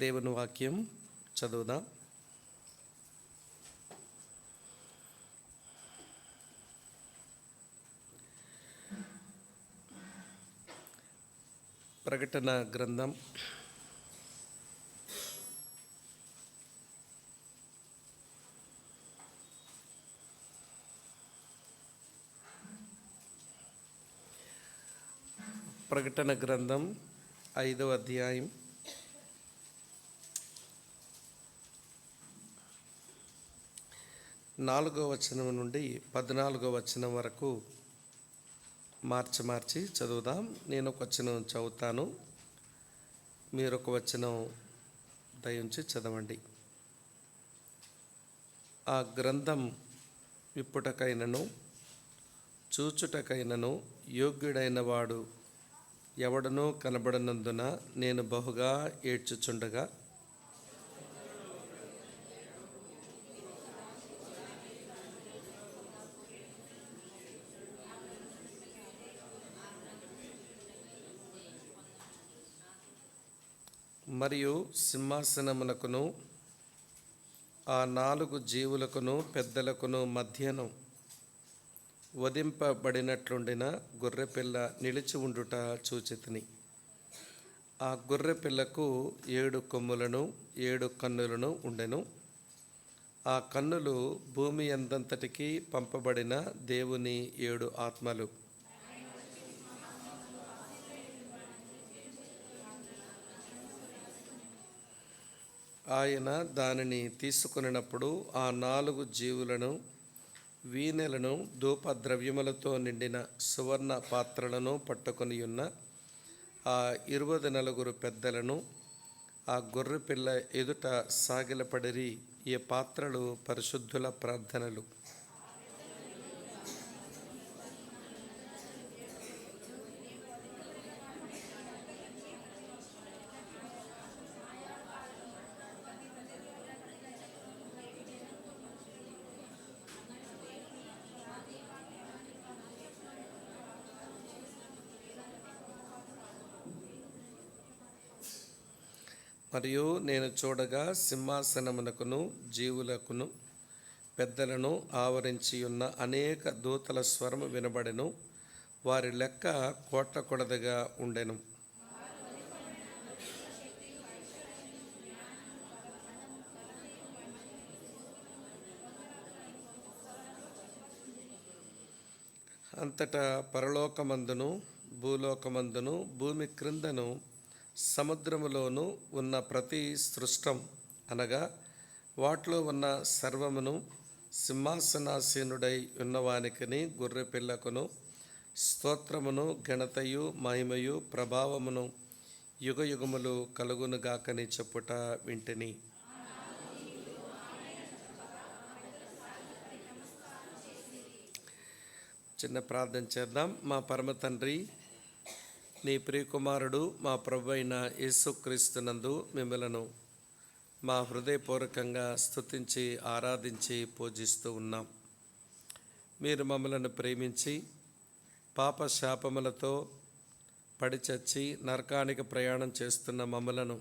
దేవుని వాక్యం చదువుదాం. ప్రకటన గ్రంథం 5వ అధ్యాయం 4వ వచనం నుండి 14వ వచనం వరకు మార్చి చదువుదాం. నేను ఒక వచనం చదువుతాను, మీరు ఒక వచనం దయించి చదవండి. ఆ గ్రంథం విప్పుటకైనను చూచుటకైనను యోగ్యుడైన వాడు ఎవడనూ కనబడనందున నేను బహుగా ఏడ్చుచుండగా మరియు సింహాసనమునకును ఆ 4 జీవులకును పెద్దలకును మధ్యను వధింపబడినట్లుండిన గొర్రెపిల్ల నిలిచి ఉండుట చూచితిని. ఆ గొర్రెపిల్లకు 7 కొమ్ములను 7 కన్నులను ఉండెను. ఆ కన్నులు భూమి అందంతటికి పంపబడిన దేవుని 7 ఆత్మలు. ఆయన దానిని తీసుకొనినప్పుడు ఆ 4 జీవులను, వీణెలను, ధూపద్రవ్యములతో నిండిన సువర్ణ పాత్రలను పట్టుకొని ఉన్న ఆ 24 పెద్దలను ఆ గొర్రెపిల్ల ఎదుట సాగిలపడిరి. ఈ పాత్రలు పరిశుద్ధుల ప్రార్థనలు. మరియు నేను చూడగా సింహాసనమునకును జీవులకును పెద్దలను ఆవరించి ఉన్న అనేక దూతల స్వరము వినబడెను. వారి లెక్క కోట్ల కొలదిగా ఉండెను. అంతటా పరలోకమందును భూలోకమందును భూమి క్రిందను సముద్రములోను ఉన్న ప్రతి సృష్టం అనగా వాటిలో ఉన్న సర్వమును సింహాసనాసీనుడై ఉన్నవానికిని గొర్రెపిల్లకును స్తోత్రమును ఘనతయు మహిమయు ప్రభావమును యుగయుగములు కలుగునుగాకని చెప్పుట వింటిని. చిన్న ప్రార్థన చేద్దాం. మా పరమ తండ్రి, నీ ప్రియకుమారుడు మా ప్రభు అయిన యేసుక్రీస్తునందు మిమ్మలను మా హృదయపూర్వకంగా స్తుతించి ఆరాధించి పూజిస్తూ ఉన్నాం. మీరు మమ్మలను ప్రేమించి పాప శాపములతో పడిచచ్చి నరకానికి ప్రయాణం చేస్తున్న మమ్మలను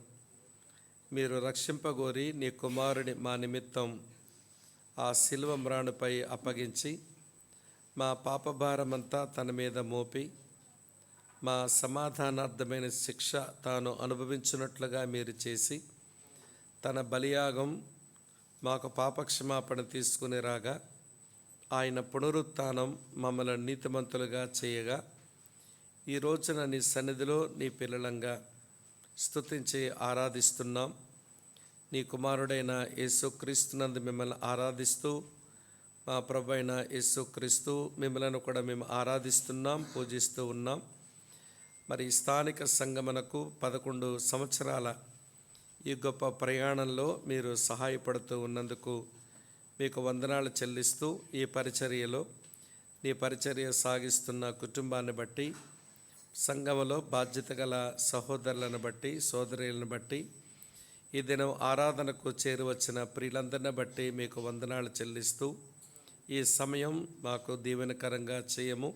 మీరు రక్షింపగోరి నీ కుమారుని మా నిమిత్తం ఆ శిలువ మ్రాణుపై అప్పగించి మా పాపభారమంతా తన మీద మోపి మా సమాధానార్థమైన శిక్ష తాను అనుభవించినట్లుగా మీరు చేసి తన బలియాగం మాకు పాపక్షమాపణ తీసుకుని రాగా ఆయన పునరుత్థానం మమ్మల్ని నీతిమంతులుగా చేయగా ఈ రోజున నీ సన్నిధిలో నీ పిల్లలంగా స్తుతించి ఆరాధిస్తున్నాం. నీ కుమారుడైన యేసుక్రీస్తునందు మిమ్మల్ని ఆరాధిస్తూ మా ప్రభు అయిన యేసుక్రీస్తు మిమ్మల్ని కూడా మేము ఆరాధిస్తున్నాం, పూజిస్తూ ఉన్నాం. మరి స్థానిక సంగమనకు 11 సంవత్సరాల ఈ గొప్ప ప్రయాణంలో మీరు సహాయపడుతూ ఉన్నందుకు మీకు వందనాలు చెల్లిస్తూ ఈ పరిచర్యలో నీ పరిచర్య సాగిస్తున్న కుటుంబాన్ని బట్టి, సంఘములో బాధ్యత గల సహోదరులను బట్టి, సోదరులను బట్టి, ఈ దినం ఆరాధనకు చేరువచ్చిన ప్రియులందరిని బట్టి మీకు వందనాలు చెల్లిస్తూ ఈ సమయం మాకు దీవెనకరంగా చేయము.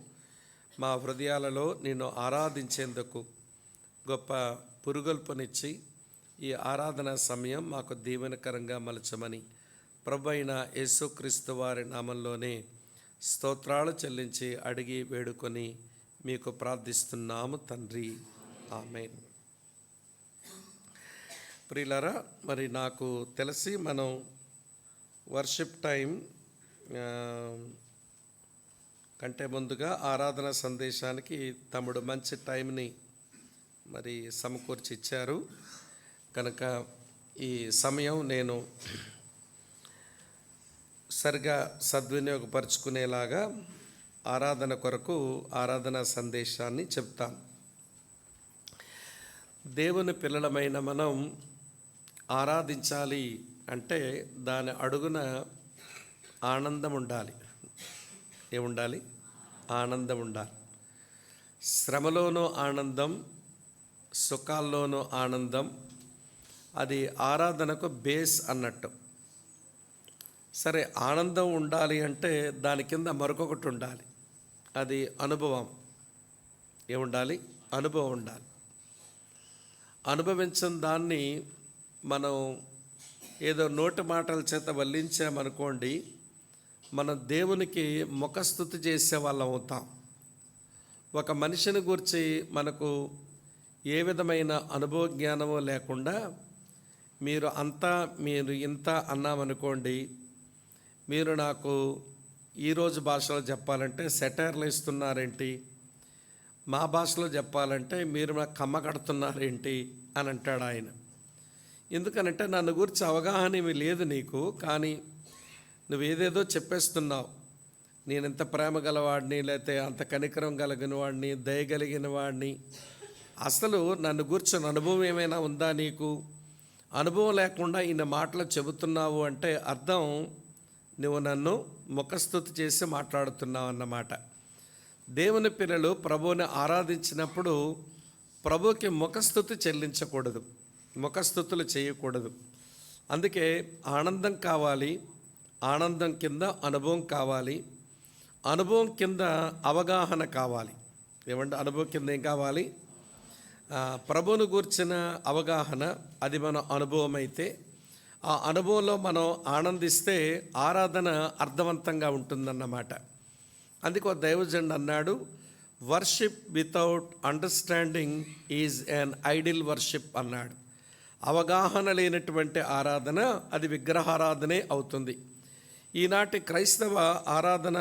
మా హృదయాలలో నిన్ను ఆరాధించేందుకు గొప్ప పురుగొల్పునిచ్చి ఈ ఆరాధన సమయం మాకు దీవెనకరంగా మలచమని ప్రభు అయిన యేసుక్రీస్తు వారి నామంలోనే స్తోత్రాలు చెల్లించి అడిగి వేడుకొని మీకు ప్రార్థిస్తున్నాము తండ్రి, ఆమేన్. ప్రియులారా, మరి నాకు తెలిసి మనం వర్షిప్ టైం కంటే ముందుగా ఆరాధన సందేశానికి తమ్ముడు మంచి టైంని మరి సమకూర్చి ఇచ్చారు కనుక ఈ సమయం నేను సరిగా సద్వినియోగపరుచుకునేలాగా ఆరాధన కొరకు ఆరాధన సందేశాన్ని చెప్తాను. దేవుని పిల్లలమైన మనం ఆరాధించాలి అంటే దాని అడుగున ఆనందం ఉండాలి. ఏముండాలి? ఆనందం ఉండాలి. శ్రమలోనూ ఆనందం, సుఖాల్లోనూ ఆనందం. అది ఆరాధనకు బేస్ అన్నట్టు. సరే, ఆనందం ఉండాలి అంటే దాని కింద మరొకటి ఉండాలి. అది అనుభవం. ఏముండాలి? అనుభవం ఉండాలి. అనుభవించిన దాన్ని మనం ఏదో నోటి మాటల చేత వల్లించామనుకోండి, మనం దేవునికి ముఖస్తుతి చేసే వాళ్ళం అవుతాం. ఒక మనిషిని గురించి మనకు ఏ విధమైన అనుభవ జ్ఞానము లేకుండా మీరు అంతా మీరు ఇంత అన్నామనుకోండి, మీరు నాకు ఈరోజు భాషలో చెప్పాలంటే సెటైర్లు ఇస్తున్నారేంటి, మా భాషలో చెప్పాలంటే మీరు నాకు కమ్మ కడుతున్నారేంటి అని అంటాడు ఆయన. ఎందుకనంటే నన్ను గురించి అవగాహన ఏమీ లేదు నీకు, కానీ నువ్వేదేదో చెప్పేస్తున్నావు. నేను ఎంత ప్రేమ గలవాడిని, లేకపోతే అంత కనికరం కలిగిన వాడిని, దయగలిగిన వాడిని. అసలు నన్ను కూర్చొని అనుభవం ఏమైనా ఉందా నీకు? అనుభవం లేకుండా ఇన్ని మాటలు చెబుతున్నావు అంటే అర్థం నువ్వు నన్ను ముఖస్తుతి చేసి మాట్లాడుతున్నావు అన్నమాట. దేవుని పిల్లలు ప్రభువుని ఆరాధించినప్పుడు ప్రభువుకి ముఖస్తుతి చెల్లించకూడదు, ముఖస్తుతులు చేయకూడదు. అందుకే ఆనందం కావాలి, ఆనందం కింద అనుభవం కావాలి, అనుభవం కింద అవగాహన కావాలి. ఏమంటే అనుభవం కింద ఏం కావాలి? ప్రభువును గూర్చిన అవగాహన. అది మన అనుభవం అయితే ఆ అనుభవంలో మనం ఆనందిస్తే ఆరాధన అర్థవంతంగా ఉంటుందన్నమాట. అందుకే ఒక దైవజనుడు అన్నాడు, worship without understanding is an idle worship అన్నాడు. అవగాహన లేనటువంటి ఆరాధన అది విగ్రహారాధనే అవుతుంది. ఈనాటి క్రైస్తవ ఆరాధన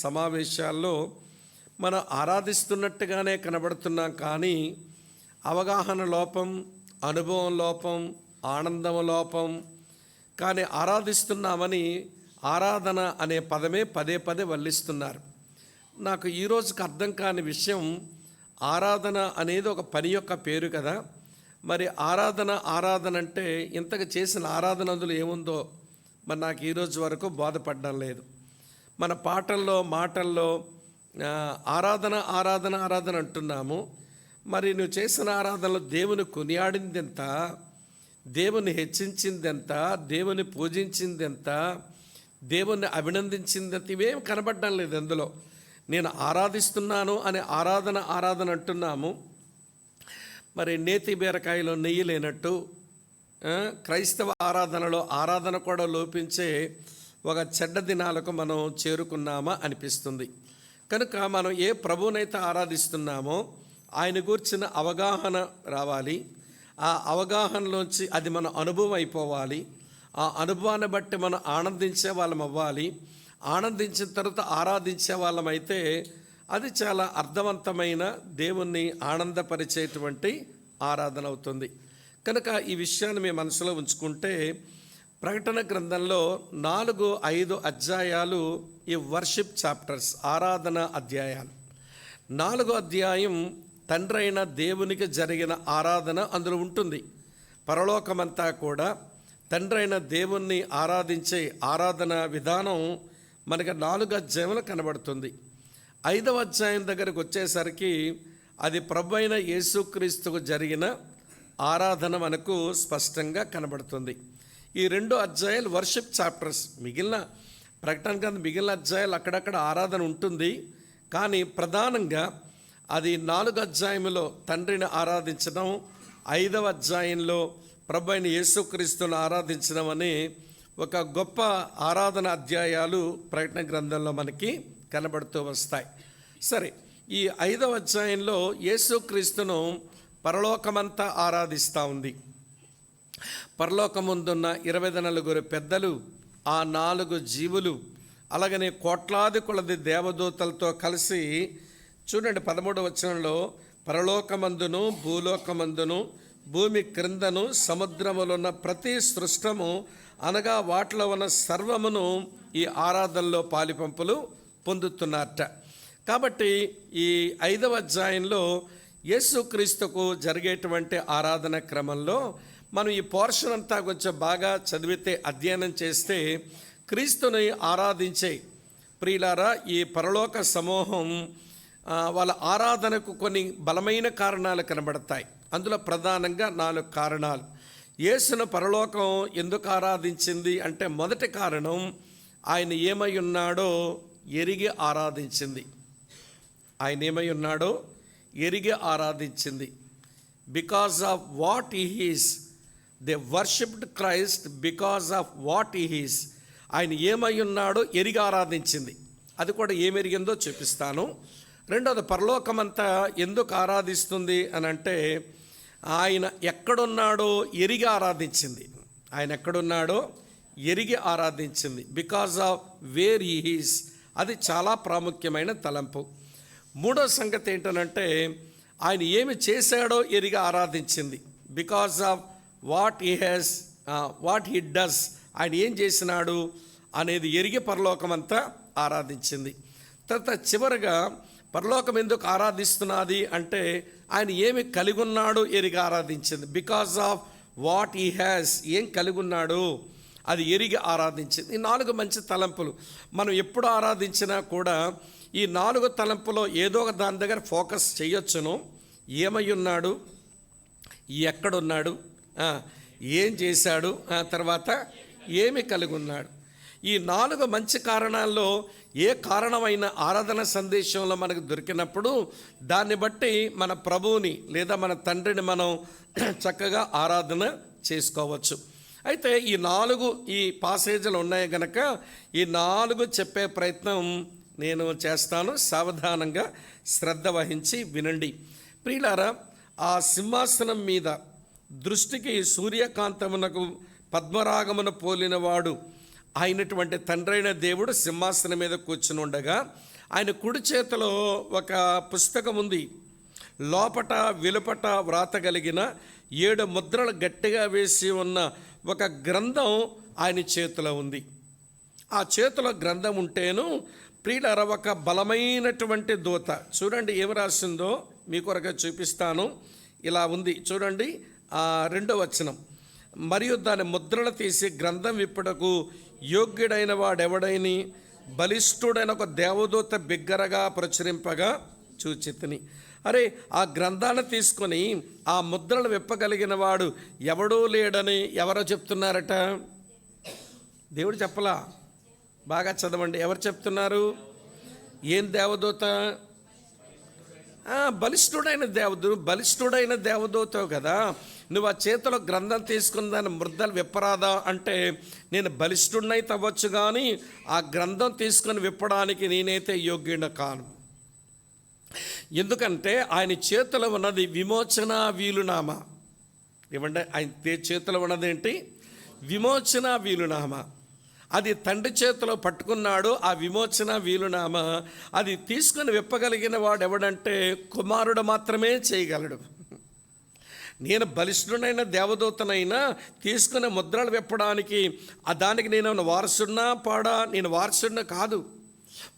సమావేశాల్లో మనం ఆరాధిస్తున్నట్టుగానే కనబడుతున్నాం, కానీ అవగాహన లోపం, అనుభవం లోపం, ఆనందం లోపం. కానీ ఆరాధిస్తున్నామని ఆరాధన అనే పదమే పదే పదే వల్లిస్తున్నారు. నాకు ఈరోజుకి అర్థం కాని విషయం, ఆరాధన అనేది ఒక పని యొక్క పేరు కదా, మరి ఆరాధన అంటే ఇంతకు చేసిన ఆరాధన అందులో ఏముందో మరి నాకు ఈరోజు వరకు బోధపడడం లేదు. మన పాటల్లో మాటల్లో ఆరాధన అంటున్నాము. మరి నువ్వు చేసిన ఆరాధనలో దేవుని కొనియాడిందెంత, దేవుని హెచ్చించిందెంత, దేవుని పూజించిందెంత, దేవుణ్ణి అభినందించిందెంత, ఇవేం కనబడడం లేదు అందులో. నేను ఆరాధిస్తున్నాను అనే ఆరాధన అంటున్నాము. మరి నేతి బీరకాయలో నెయ్యి లేనట్టు క్రైస్తవ ఆరాధనలో ఆరాధన కూడా లోపించే ఒక చెడ్డ దినాలకు మనం చేరుకున్నామా అనిపిస్తుంది. కనుక మనం ఏ ప్రభువునైతే ఆరాధిస్తున్నామో ఆయన గూర్చిన అవగాహన రావాలి. ఆ అవగాహనలోంచి అది మన అనుభవం అయిపోవాలి. ఆ అనుభవాన్ని బట్టి మనం ఆనందించే వాళ్ళం అవ్వాలి. ఆనందించిన తర్వాత ఆరాధించే వాళ్ళమైతే అది చాలా అర్థవంతమైన దేవుణ్ణి ఆనందపరిచేటువంటి ఆరాధన అవుతుంది. కనుక ఈ విషయాన్ని మీ మనసులో ఉంచుకుంటే ప్రకటన గ్రంథంలో 4-5 అధ్యాయాలు ఈ వర్షిప్ చాప్టర్స్, ఆరాధన అధ్యాయాలు. 4వ అధ్యాయం తండ్రి అయిన దేవునికి జరిగిన ఆరాధన అందులో ఉంటుంది. పరలోకమంతా కూడా తండ్రి అయిన దేవుణ్ణి ఆరాధించే ఆరాధన విధానం మనకి 4 అధ్యాయంలో కనబడుతుంది. 5వ అధ్యాయం దగ్గరకు వచ్చేసరికి అది ప్రభు అయిన యేసుక్రీస్తుకు జరిగిన ఆరాధన మనకు స్పష్టంగా కనబడుతుంది. ఈ 2 అధ్యాయాలు వర్షిప్ చాప్టర్స్. మిగిలిన ప్రకటన గ్రంథం మిగిలిన అధ్యాయాలు అక్కడక్కడ ఆరాధన ఉంటుంది, కానీ ప్రధానంగా అది 4 అధ్యాయంలో తండ్రిని ఆరాధించడం, 5వ అధ్యాయంలో ప్రభు అయిన యేసుక్రీస్తును ఆరాధించడం అనే ఒక గొప్ప ఆరాధన అధ్యాయాలు ప్రకటన గ్రంథంలో మనకి కనబడుతూ వస్తాయి. సరే, ఈ 5వ అధ్యాయంలో యేసుక్రీస్తును పరలోకమంతా ఆరాధిస్తూ ఉంది. పరలోకముందున్న 24 పెద్దలు, ఆ 4 జీవులు, అలాగనే కోట్లాది కొలది దేవదూతలతో కలిసి చూడండి 13వ వచనంలో, పరలోకమందును భూలోకమందును భూమి క్రిందను సముద్రములున్న ప్రతి సృష్టము అనగా వాటిలో ఉన్న సర్వమును ఈ ఆరాధనలో పాలిపంపులు పొందుతున్నారట. కాబట్టి ఈ 5వ అధ్యాయంలో యేసుక్రీస్తుకు జరిగేటువంటి ఆరాధన క్రమంలో మనం ఈ పోర్షన్ అంతా కొంచెం బాగా చదివితే, అధ్యయనం చేస్తే, క్రీస్తుని ఆరాధించే ప్రియులారా ఈ పరలోక సమూహం వాళ్ళ ఆరాధనకు కొన్ని బలమైన కారణాలు కనబడతాయి. అందులో ప్రధానంగా 4 కారణాలు. యేసును పరలోకం ఎందుకు ఆరాధించింది అంటే, మొదటి కారణం ఆయన ఏమై ఉన్నాడో ఎరిగి ఆరాధించింది. ఆయన ఏమై ఉన్నాడో ఎరిగి ఆరాధించింది. Because of what he is, they worshipped Christ because of what he is. ఆయన ఏమై ఉన్నాడో ఎరిగి ఆరాధించింది. అది కూడా ఏమెరిగిందో చూపిస్తాను. రెండోది, పరలోకమంతా ఎందుకు ఆరాధిస్తుంది అని అంటే, ఆయన ఎక్కడున్నాడో ఎరిగి ఆరాధించింది. ఆయన ఎక్కడున్నాడో ఎరిగి ఆరాధించింది. Because of where he is. అది చాలా ప్రాముఖ్యమైన తలంపు. మూడో సంగతి ఏంటనంటే, ఆయన ఏమి చేశాడో ఎరిగి ఆరాధించింది. Because of what he does. ఆయన ఏం చేసినాడు అనేది ఎరిగి పరలోకమంతా ఆరాధించింది. తర్వాత చివరిగా పరలోకం ఎందుకు ఆరాధిస్తున్నది అంటే, ఆయన ఏమి కలిగి ఉన్నాడో ఎరిగి ఆరాధించింది. Because of what he has. ఏం కలిగి ఉన్నాడు అది ఎరిగి ఆరాధించింది. ఈ 4 మంచి తలంపులు మనం ఎప్పుడు ఆరాధించినా కూడా ఈ 4 తలంపులో ఏదో ఒక దాని దగ్గర ఫోకస్ చేయొచ్చును. ఏమై ఉన్నాడు, ఎక్కడున్నాడు, ఏం చేశాడు, తర్వాత ఏమి కలిగి ఉన్నాడు. ఈ 4 మంచి కారణాల్లో ఏ కారణమైన ఆరాధన సందేశంలో మనకు దొరికినప్పుడు దాన్ని బట్టి మన ప్రభువుని లేదా మన తండ్రిని మనం చక్కగా ఆరాధన చేసుకోవచ్చు. అయితే ఈ 4 ఈ పాసేజీలు ఉన్నాయి కనుక ఈ 4 చెప్పే ప్రయత్నం నేను చేస్తాను. సావధానంగా శ్రద్ధ వహించి వినండి. ప్రియులారా, ఆ సింహాసనం మీద దృష్టికి సూర్యకాంతమునకు పద్మరాగమును పోలినవాడు అయినటువంటి తండ్రైన దేవుడు సింహాసనం మీద కూర్చుని ఉండగా, ఆయన కుడి చేతిలో ఒక పుస్తకం ఉంది. లోపట వెలుపట వ్రాత కలిగిన 7 ముద్రలు గట్టిగా వేసి ఉన్న ఒక గ్రంథం ఆయన చేతిలో ఉంది. ఆ చేతిలో గ్రంథం ఉంటేను ప్రియులారా, ఒక బలమైనటువంటి దూత, చూడండి ఏమి రాసిందో మీ కొరకు చూపిస్తాను. ఇలా ఉంది చూడండి, 2వ వచనం. మరియు దాని ముద్రలు తీసి గ్రంథం విప్పుటకు యోగ్యుడైన వాడెవడైని బలిష్ఠుడైన ఒక దేవదూత బిగ్గరగా ప్రచురింపగా చూచితిని. అరే, ఆ గ్రంథాన్ని తీసుకొని ఆ ముద్రలు విప్పగలిగిన వాడు ఎవడూ లేడని ఎవరో చెప్తున్నారట. దేవుడు చెప్పలా, బాగా చదవండి. ఎవరు చెప్తున్నారు? ఏం దేవదూత? బలిష్ఠుడైన దేవదూతవు కదా. నువ్వు ఆ చేతిలో గ్రంథం తీసుకుని దాన్ని ముద్రలు విప్పరాదా అంటే, నేను బలిష్ఠుడినైతే అవ్వచ్చు కానీ ఆ గ్రంథం తీసుకొని విప్పడానికి నేనైతే యోగ్యుడ కాను. ఎందుకంటే ఆయన చేతిలో ఉన్నది విమోచన వీలునామా. ఏమంటే ఆయన చేతిలో ఉన్నదేంటి? విమోచన వీలునామా. అది తండ్రి చేతిలో పట్టుకున్నాడు. ఆ విమోచన వీలునామా అది తీసుకొని విప్పగలిగిన వాడు ఎవడంటే కుమారుడు మాత్రమే చేయగలడు. నేను బలిష్ఠుడైన దేవదూతనైనా తీసుకునే ముద్రలు విప్పడానికి దానికి నేను వారసుడినా పాడా? నేను వారసుడిన కాదు.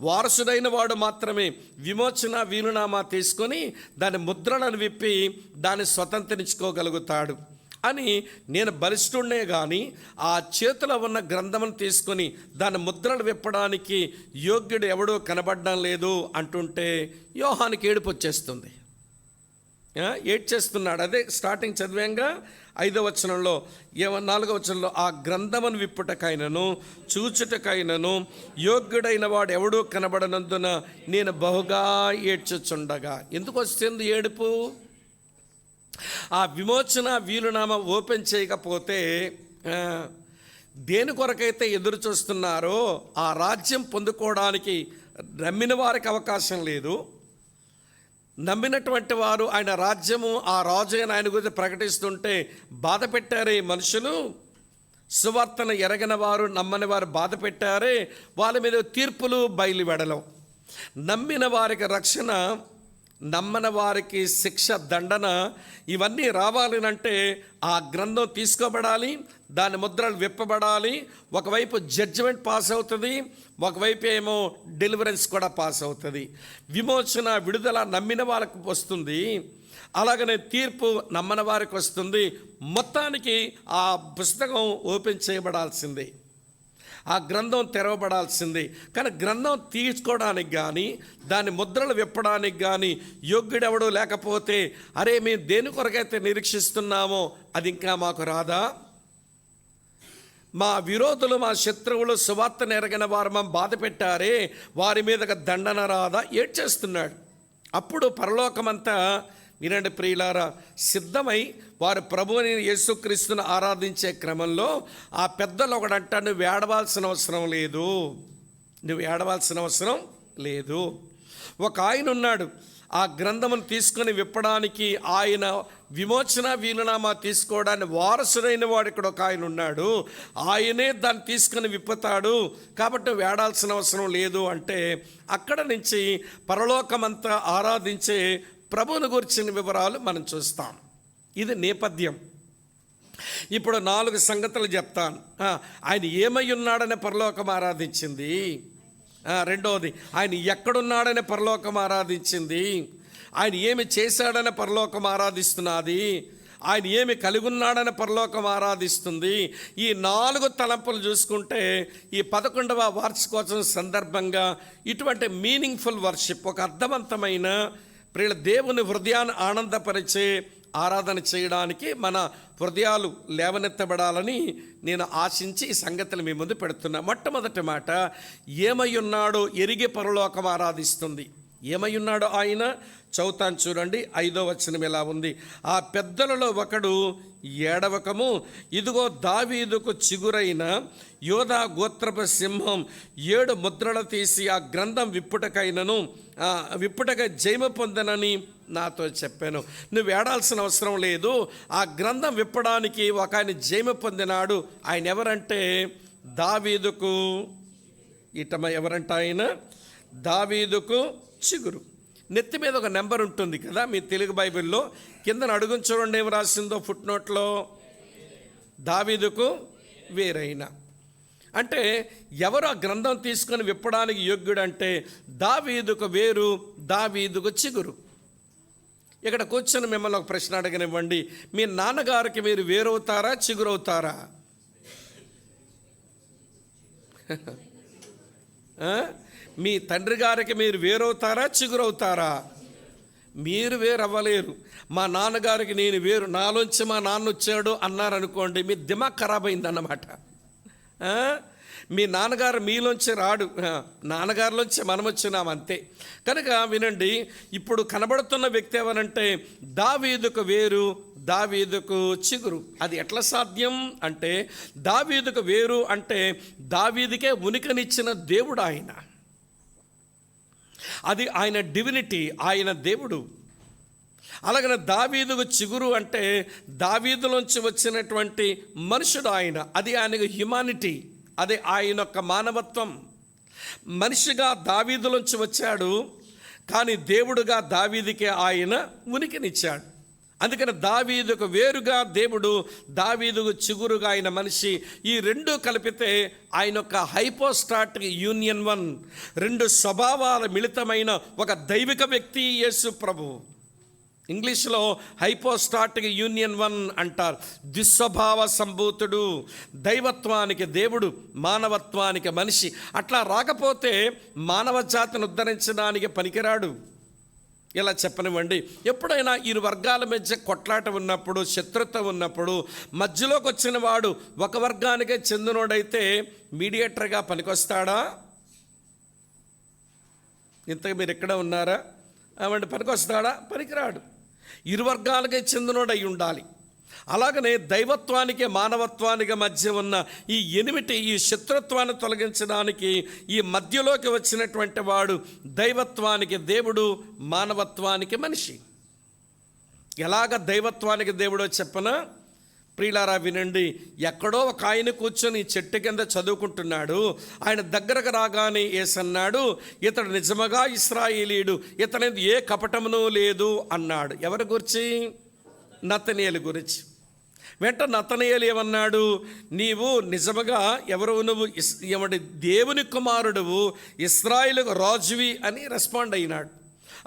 వారసుడైన వాడు మాత్రమే విమోచన వీలునామా తీసుకొని దాని ముద్రలను విప్పి దాన్ని స్వతంత్రించుకోగలుగుతాడు అని, నేను బలిష్ఠుడినే కానీ ఆ చేతిలో ఉన్న గ్రంథమును తీసుకొని దాని ముద్రలు విప్పడానికి యోగ్యుడు ఎవడో కనబడడం లేదు అంటుంటే యోహానికి ఏడుపు వచ్చేస్తుంది. ఏడ్చేస్తున్నాడు. అదే స్టార్టింగ్ చదివాంగా 5వ వచనంలో, 4వ వచనంలో, ఆ గ్రంథమును విప్పుటకైనను చూచుటకైనను యోగ్యుడైన వాడు ఎవడూ కనబడనందున నేను బహుగా ఏడ్చుచుండగా. ఎందుకు వస్తుంది ఏడుపు? ఆ విమోచన వీలునామా ఓపెన్ చేయకపోతే దేని కొరకైతే ఎదురు చూస్తున్నారో ఆ రాజ్యం పొందుకోవడానికి నమ్మిన వారికి అవకాశం లేదు. నమ్మినటువంటి వారు ఆయన రాజ్యము, ఆ రాజు అయిన ఆయన గురించి ప్రకటిస్తుంటే బాధ పెట్టారే మనుషులు. సువార్తను ఎరగిన వారు, నమ్మని వారు బాధ పెట్టారే, వాళ్ళ మీద తీర్పులు బయలువెడలం. నమ్మిన వారికి రక్షణ, నమ్మని వారికి శిక్ష, దండన, ఇవన్నీ రావాలనంటే ఆ గ్రంథం తీసుకోబడాలి, దాని ముద్రలు విప్పబడాలి. ఒకవైపు జడ్జిమెంట్ పాస్ అవుతుంది, ఒకవైపు ఏమో డెలివరెన్స్ కూడా పాస్ అవుతుంది. విమోచన, విడుదల నమ్మిన వాళ్ళకి వస్తుంది, అలాగనే తీర్పు నమ్మని వారికి వస్తుంది. మొత్తానికి ఆ పుస్తకం ఓపెన్ చేయబడాల్సిందే, ఆ గ్రంథం తెరవబడాల్సిందే. కానీ గ్రంథం తీసుకోవడానికి కానీ, దాని ముద్రలు విప్పడానికి కానీ యోగ్యుడెవడు లేకపోతే, అరే మేము దేని కొరకైతే నిరీక్షిస్తున్నామో అది ఇంకా మాకు రాదా? మా విరోధులు, మా శత్రువులు, సువార్తను ఎరగిన వారు మేము బాధ పెట్టారే, వారి మీదకి దండన రాదా? ఏడ్చేస్తున్నాడు. అప్పుడు పరలోకమంతా, వినండి ప్రియులారా, సిద్ధమై వారు ప్రభువుని యేసుక్రీస్తును ఆరాధించే క్రమంలో ఆ పెద్దలు ఒకడంట, నువ్వు ఏడవాల్సిన అవసరం లేదు, నువ్వు ఏడవాల్సిన అవసరం లేదు. ఒక ఆయన ఉన్నాడు, ఆ గ్రంథమును తీసుకొని విప్పడానికి, ఆయన విమోచన వీలునామా తీసుకోవడానికి వారసుడైన వాడు ఇక్కడ ఒక ఆయన ఉన్నాడు, ఆయనే దాన్ని తీసుకొని విప్పుతాడు, కాబట్టి వేడాల్సిన అవసరం లేదు అంటే, అక్కడ నుంచి పరలోకమంతా ఆరాధించే ప్రభువుని గురించిన వివరాలు మనం చూస్తాం. ఇది నేపథ్యం. ఇప్పుడు 4 సంగతులు చెప్తాను. ఆయన ఏమై ఉన్నాడనే పరలోకం ఆరాధించింది. రెండవది, ఆయన ఎక్కడున్నాడనే పరలోకం ఆరాధించింది. ఆయన ఏమి చేశాడనే పరలోకం ఆరాధిస్తున్నది. ఆయన ఏమి కలిగి ఉన్నాడని పరలోకం ఆరాధిస్తుంది. ఈ 4 తలంపులు చూసుకుంటే ఈ 11వ వార్షికోత్సవం సందర్భంగా ఇటువంటి మీనింగ్ఫుల్ వర్షిప్, ఒక అర్థవంతమైన ప్రియుల దేవుని హృదయాన్ని ఆనందపరిచే ఆరాధన చేయడానికి మన హృదయాలు లేవనెత్తబడాలని నేను ఆశించి ఈ సంగతులు మీ ముందు పెడుతున్నా. మొట్టమొదటి మాట, ఏమై ఉన్నాడో ఎరిగే పరలోకం ఆరాధిస్తుంది. ఏమై ఉన్నాడో ఆయన చదువుతాను చూడండి. 5వ వచనం ఇలా ఉంది, ఆ పెద్దలలో ఒకడు ఏడవకము, ఇదిగో దావీదుకు చిగురైన యోధా గోత్రపు సింహం 7 ముద్రలు తీసి ఆ గ్రంథం విప్పుటగా జయము పొందనని నాతో చెప్పాను. నువ్వు ఏడాల్సిన అవసరం లేదు, ఆ గ్రంథం విప్పడానికి ఒక ఆయన జయము పొందినాడు. ఆయన ఎవరంటే దావీదుకు ఎవరంట ఆయన దావీదుకు చిగురు. నెత్తి మీద ఒక నెంబర్ ఉంటుంది కదా మీ తెలుగు బైబిల్లో, కింద అడుగుని చూడండి ఏం రాసిందో ఫుట్ నోట్లో, దావీదుకు వేరైన. అంటే ఎవరు ఆ గ్రంథం తీసుకొని విప్పడానికి యోగ్యుడంటే దావీదుకు వేరు, దావీదుకు చిగురు. ఇక్కడ కూర్చొని మిమ్మల్ని ఒక ప్రశ్న అడగనివ్వండి, మీ నాన్నగారికి మీరు వేరవుతారా, చిగురవుతారా? మీ తండ్రి గారికి మీరు వేరవుతారా, చిగురవుతారా? మీరు వేరు అవ్వలేరు. మా నాన్నగారికి నేను వేరు, నాలోంచి మా నాన్న వచ్చాడు అన్నారనుకోండి, మీ దిమాగ్ ఖరాబ్ అయిందన్నమాట. మీ నాన్నగారు మీలోంచి రాడు, నాన్నగారిలోంచి మనం వచ్చినాం అంతే. కనుక వినండి, ఇప్పుడు కనబడుతున్న వ్యక్తి ఎవరంటే దావీదుకు వేరు, దావీదుకు చిగురు. అది ఎట్లా సాధ్యం అంటే, దావీదుకు వేరు అంటే దావీదుకే ఉనికినిచ్చిన దేవుడు ఆయన. అది ఆయన డివినిటీ, ఆయన దేవుడు. అలాగనే దావీదుకు చిగురు అంటే దావీదులోంచి వచ్చినటువంటి మనుషుడు ఆయన. అది ఆయనకు హ్యుమానిటీ, అది ఆయన యొక్క మానవత్వం. మనిషిగా దావీదులోంచి వచ్చాడు, కానీ దేవుడుగా దావీదుకే ఆయన ఉనికినిచ్చాడు. అందుకని దావీదుకు వేరుగా దేవుడు, దావీదుకు చిగురుగా ఆయన మనిషి. ఈ రెండు కలిపితే ఆయన యొక్క హైపోస్టాటిక్ యూనియన్ 1, 2 స్వభావాల మిళితమైన ఒక దైవిక వ్యక్తి యేసు ప్రభు. ఇంగ్లీష్లో హైపోస్టాటిక్ యూనియన్ 1 అంటారు. దుస్వభావ సంభూతుడు, దైవత్వానికి దేవుడు, మానవత్వానికి మనిషి. అట్లా రాకపోతే మానవ జాతిని ఉద్ధరించడానికి పనికిరాడు. ఇలా చెప్పనివ్వండి, ఎప్పుడైనా ఇరు వర్గాల మధ్య కొట్లాట ఉన్నప్పుడు, శత్రుత్వం ఉన్నప్పుడు మధ్యలోకి వచ్చిన వాడు ఒక వర్గానికే చెందినోడైతే మీడియేటర్గా పనికొస్తాడా? ఇంతకు మీరు ఎక్కడ ఉన్నారా? అవండి పనికొస్తాడా? పనికిరాడు. ఇరు వర్గాలకే చెందినోడై ఉండాలి. అలాగనే దైవత్వానికి మానవత్వానికి మధ్య ఉన్న ఈ శత్రుత్వాన్ని తొలగించడానికి ఈ మధ్యలోకి వచ్చినటువంటి వాడు దైవత్వానికి దేవుడు, మానవత్వానికి మనిషి. ఎలాగ దైవత్వానికి దేవుడో చెప్పనా? ప్రియులారా వినండి. ఎక్కడో ఒక ఆయన కూర్చొని చెట్టు కింద చదువుకుంటున్నాడు. ఆయన దగ్గరకు రాగానే యేసన్నాడు, ఇతడు నిజముగా ఇశ్రాయేలీయుడు, ఇతని ఏ కపటమును లేదు అన్నాడు. ఎవరి గురించి? నతనయేలు గురించి. వెంట నతనయేలు ఏమన్నాడు? నీవు నిజముగా నువ్వు దేవుని కుమారుడువు, ఇశ్రాయేలుకు రాజువి అని రెస్పాండ్ అయినాడు.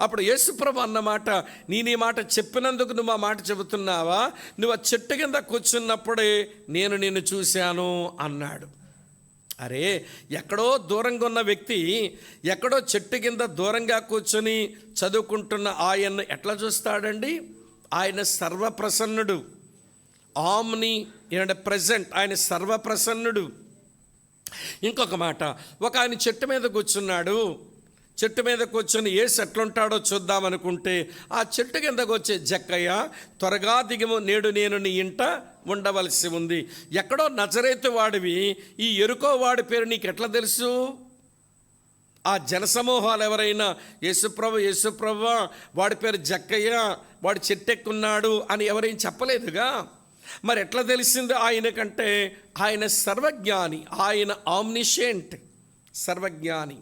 అప్పుడు యేసుప్రభు అన్నమాట, నేను ఈ మాట చెప్పినందుకు నువ్వు ఆ మాట చెబుతున్నావా? నువ్వు ఆ చెట్టు కింద కూర్చున్నప్పుడే నేను నిన్ను చూశాను అన్నాడు. అరే, ఎక్కడో దూరంగా ఉన్న వ్యక్తి ఎక్కడో చెట్టు కింద దూరంగా కూర్చొని చదువుకుంటున్న ఆయన్ను ఎట్లా చూస్తాడండి? ఆయన సర్వప్రసన్నుడు, ఆమ్ని ప్రెజెంట్, ఆయన సర్వప్రసన్నుడు. ఇంకొక మాట, ఒక ఆయన చెట్టు మీద కూర్చున్నాడు. చెట్టు మీద కూర్చొని యేసు ఎట్లుంటాడో చూద్దామనుకుంటే ఆ చెట్టు కిందకు వచ్చే జక్కయ్య, త్వరగా దిగము, నేడు నేను నీ ఇంట ఉండవలసి ఉంది. ఎక్కడో నజరేతు వాడివి, ఈ ఎరుకో వాడి పేరు నీకు ఎట్లా తెలుసు? ఆ జనసమూహాలు ఎవరైనా యేసుప్రభు వాడి పేరు జక్కయ్య, వాడు చెట్టెక్కున్నాడు అని ఎవరేం చెప్పలేదుగా. మరి ఎట్లా తెలిసింది ఆయనకంటే? ఆయన సర్వజ్ఞాని, ఆయన ఆమ్నిషియంట్, సర్వజ్ఞాని.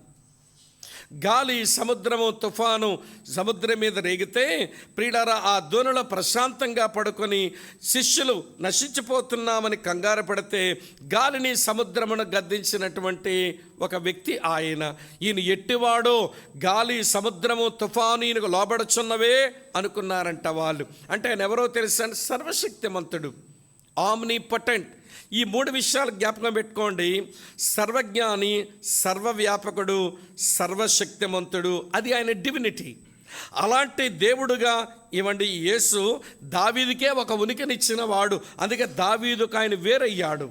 గాలి, సముద్రము, తుఫాను సముద్రం మీద రేగితే ప్రియులారా ఆ దోణిలో ప్రశాంతంగా పడుకొని శిష్యులు నశించిపోతున్నామని కంగారు పడితే గాలిని, సముద్రమును గద్దించినటువంటి ఒక వ్యక్తి ఆయన. ఈయన ఎట్టివాడో, గాలి, సముద్రము, తుఫాను ఈయనకు లోబడుచున్నవే అనుకున్నారంట వాళ్ళు. అంటే ఆయన ఎవరో తెలుసా? సర్వశక్తిమంతుడు, ఆమ్నిపొటెంట్. ఈ మూడు విషయాలు జ్ఞాపకం పెట్టుకోండి. సర్వజ్ఞాని, సర్వవ్యాపకుడు, సర్వశక్తిమంతుడు. అది ఆయన డివినిటీ. అలాంటి దేవుడుగా యేసు దావీదుకే ఒక ఉనికినిచ్చిన వాడు. అందుకే దావీదుకు ఆయన వేరయ్యాడు.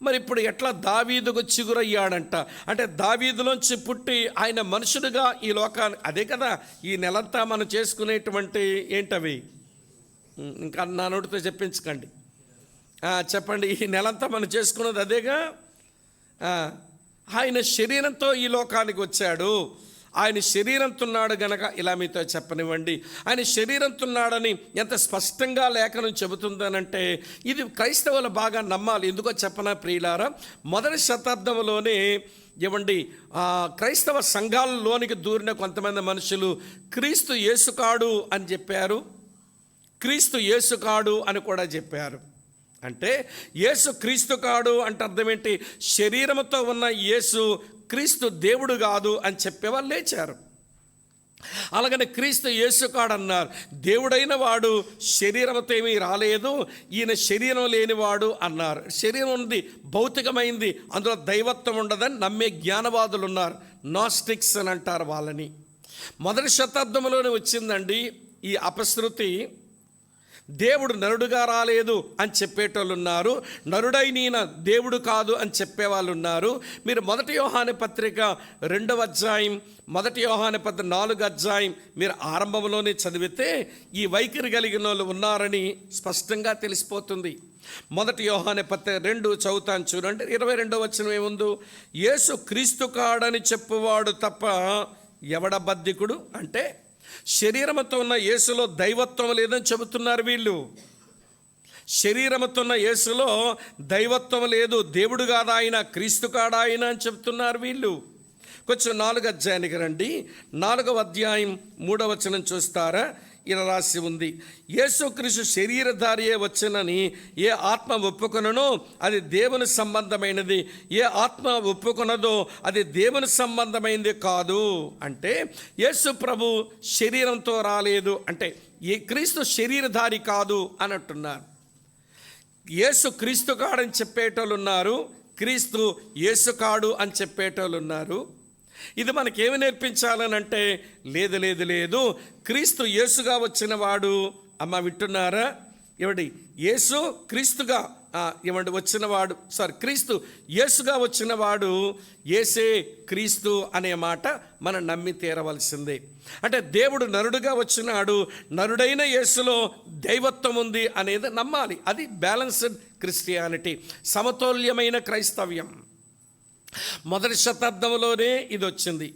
మరి ఇప్పుడు ఎట్లా దావీదుకు చిగురయ్యాడంట? అంటే దావీదులోంచి పుట్టి ఆయన మనుషుడుగా ఈ లోకాన్ని, అదే కదా ఈ నెలంతా మనం చేసుకునేటువంటి ఏంటవి, ఇంకా నా నోటితో చెప్పించకండి, చెప్పండి. ఈ నెలంతా మనం చేసుకున్నది అదేగా. ఆయన శరీరంతో ఈ లోకానికి వచ్చాడు. ఆయన శరీరంతో ఉన్నాడు గనక ఇలా మీతో చెప్పనివ్వండి, ఆయన శరీరంతో ఉన్నాడని ఎంత స్పష్టంగా లేఖనం చెబుతుందనంటే ఇది క్రైస్తవులు బాగా నమ్మాలి. ఎందుకో చెప్పనా ప్రియులారా? మొదటి శతాబ్దంలోనే క్రైస్తవ సంఘాలలోనికి దూరిన కొంతమంది మనుషులు క్రీస్తు యేసు కాడు అని చెప్పారు, క్రీస్తు యేసు కాడు అని కూడా చెప్పారు. అంటే యేసు క్రీస్తు కాడు అంటే అర్థం ఏంటి? శరీరంతో ఉన్న యేసు క్రీస్తు దేవుడు కాదు అని చెప్పేవాళ్ళు లేచారు. అలాగనే క్రీస్తు యేసు కాడు అన్నారు. దేవుడైన వాడు శరీరంతో ఏమీ రాలేదు, ఈయన శరీరం లేనివాడు అన్నారు. శరీరం ఉంది, భౌతికమైంది, అందులో దైవత్వం ఉండదని నమ్మే జ్ఞానవాదులు ఉన్నారు, నాస్టిక్స్ అని అంటారు వాళ్ళని. మొదటి శతాబ్దంలోనే వచ్చిందండి ఈ అపశృతి. దేవుడు నరుడుగా రాలేదు అని చెప్పేటోళ్ళు ఉన్నారు, నరుడైన దేవుడు కాదు అని చెప్పేవాళ్ళు ఉన్నారు. మీరు 1 యోహాను పత్రిక 2వ అధ్యాయం, 1 యోహాను పత్రిక 4వ అధ్యాయం మీరు ఆరంభంలోనే చదివితే ఈ వైఖరి కలిగిన వాళ్ళు ఉన్నారని స్పష్టంగా తెలిసిపోతుంది. 1 యోహాను పత్రిక 2 చదువుతాను చూడండి. 22వ వచనం ఏముందో? యేసు క్రీస్తు కాడని చెప్పువాడు తప్ప ఎవడ బద్ధికుడు? అంటే శరీరంతో ఉన్న యేసులో దైవత్వం లేదని చెబుతున్నారు వీళ్ళు. శరీరంతో ఉన్న యేసులో దైవత్వం లేదు, దేవుడు కాదా ఆయన, క్రీస్తు కాడా ఆయన అని చెబుతున్నారు వీళ్ళు. కొంచెం 4వ అధ్యాయానికి రండి. 4వ అధ్యాయం 3వ వచనం చూస్తారా? ఇలా రాసి ఉంది, యేసుక్రీస్తు శరీరధారియే వచ్చనని ఏ ఆత్మ ఒప్పుకొననో అది దేవుని సంబంధమైనది, ఏ ఆత్మ ఒప్పుకొనదో అది దేవుని సంబంధమైనది కాదు. అంటే యేసు ప్రభు శరీరంతో రాలేదు, అంటే క్రీస్తు శరీరధారి కాదు అన్నట్టున్నారు. యేసు క్రీస్తు కాడని చెప్పేటోళ్ళు ఉన్నారు, క్రీస్తు యేసు కాడు అని చెప్పేటోళ్ళు ఉన్నారు. ఇది మనకేమి నేర్పించాలని అంటే లేదు లేదు లేదు, క్రీస్తు యేసుగా వచ్చిన వాడు, అమ్మ వింటున్నారా? యేసు క్రీస్తుగా ఏమంటే వచ్చినవాడు క్రీస్తు యేసుగా వచ్చినవాడు యేసే క్రీస్తు అనే మాట మనం నమ్మి తీరవలసిందే. అంటే దేవుడు నరుడుగా వచ్చినాడు, నరుడైన యేసులో దైవత్వం ఉంది అనేది నమ్మాలి. అది బ్యాలెన్స్డ్ క్రిస్టియానిటీ, సమతుల్యమైన క్రైస్తవ్యం. మొదటి శతాబ్దంలోనే ఇది వచ్చింది.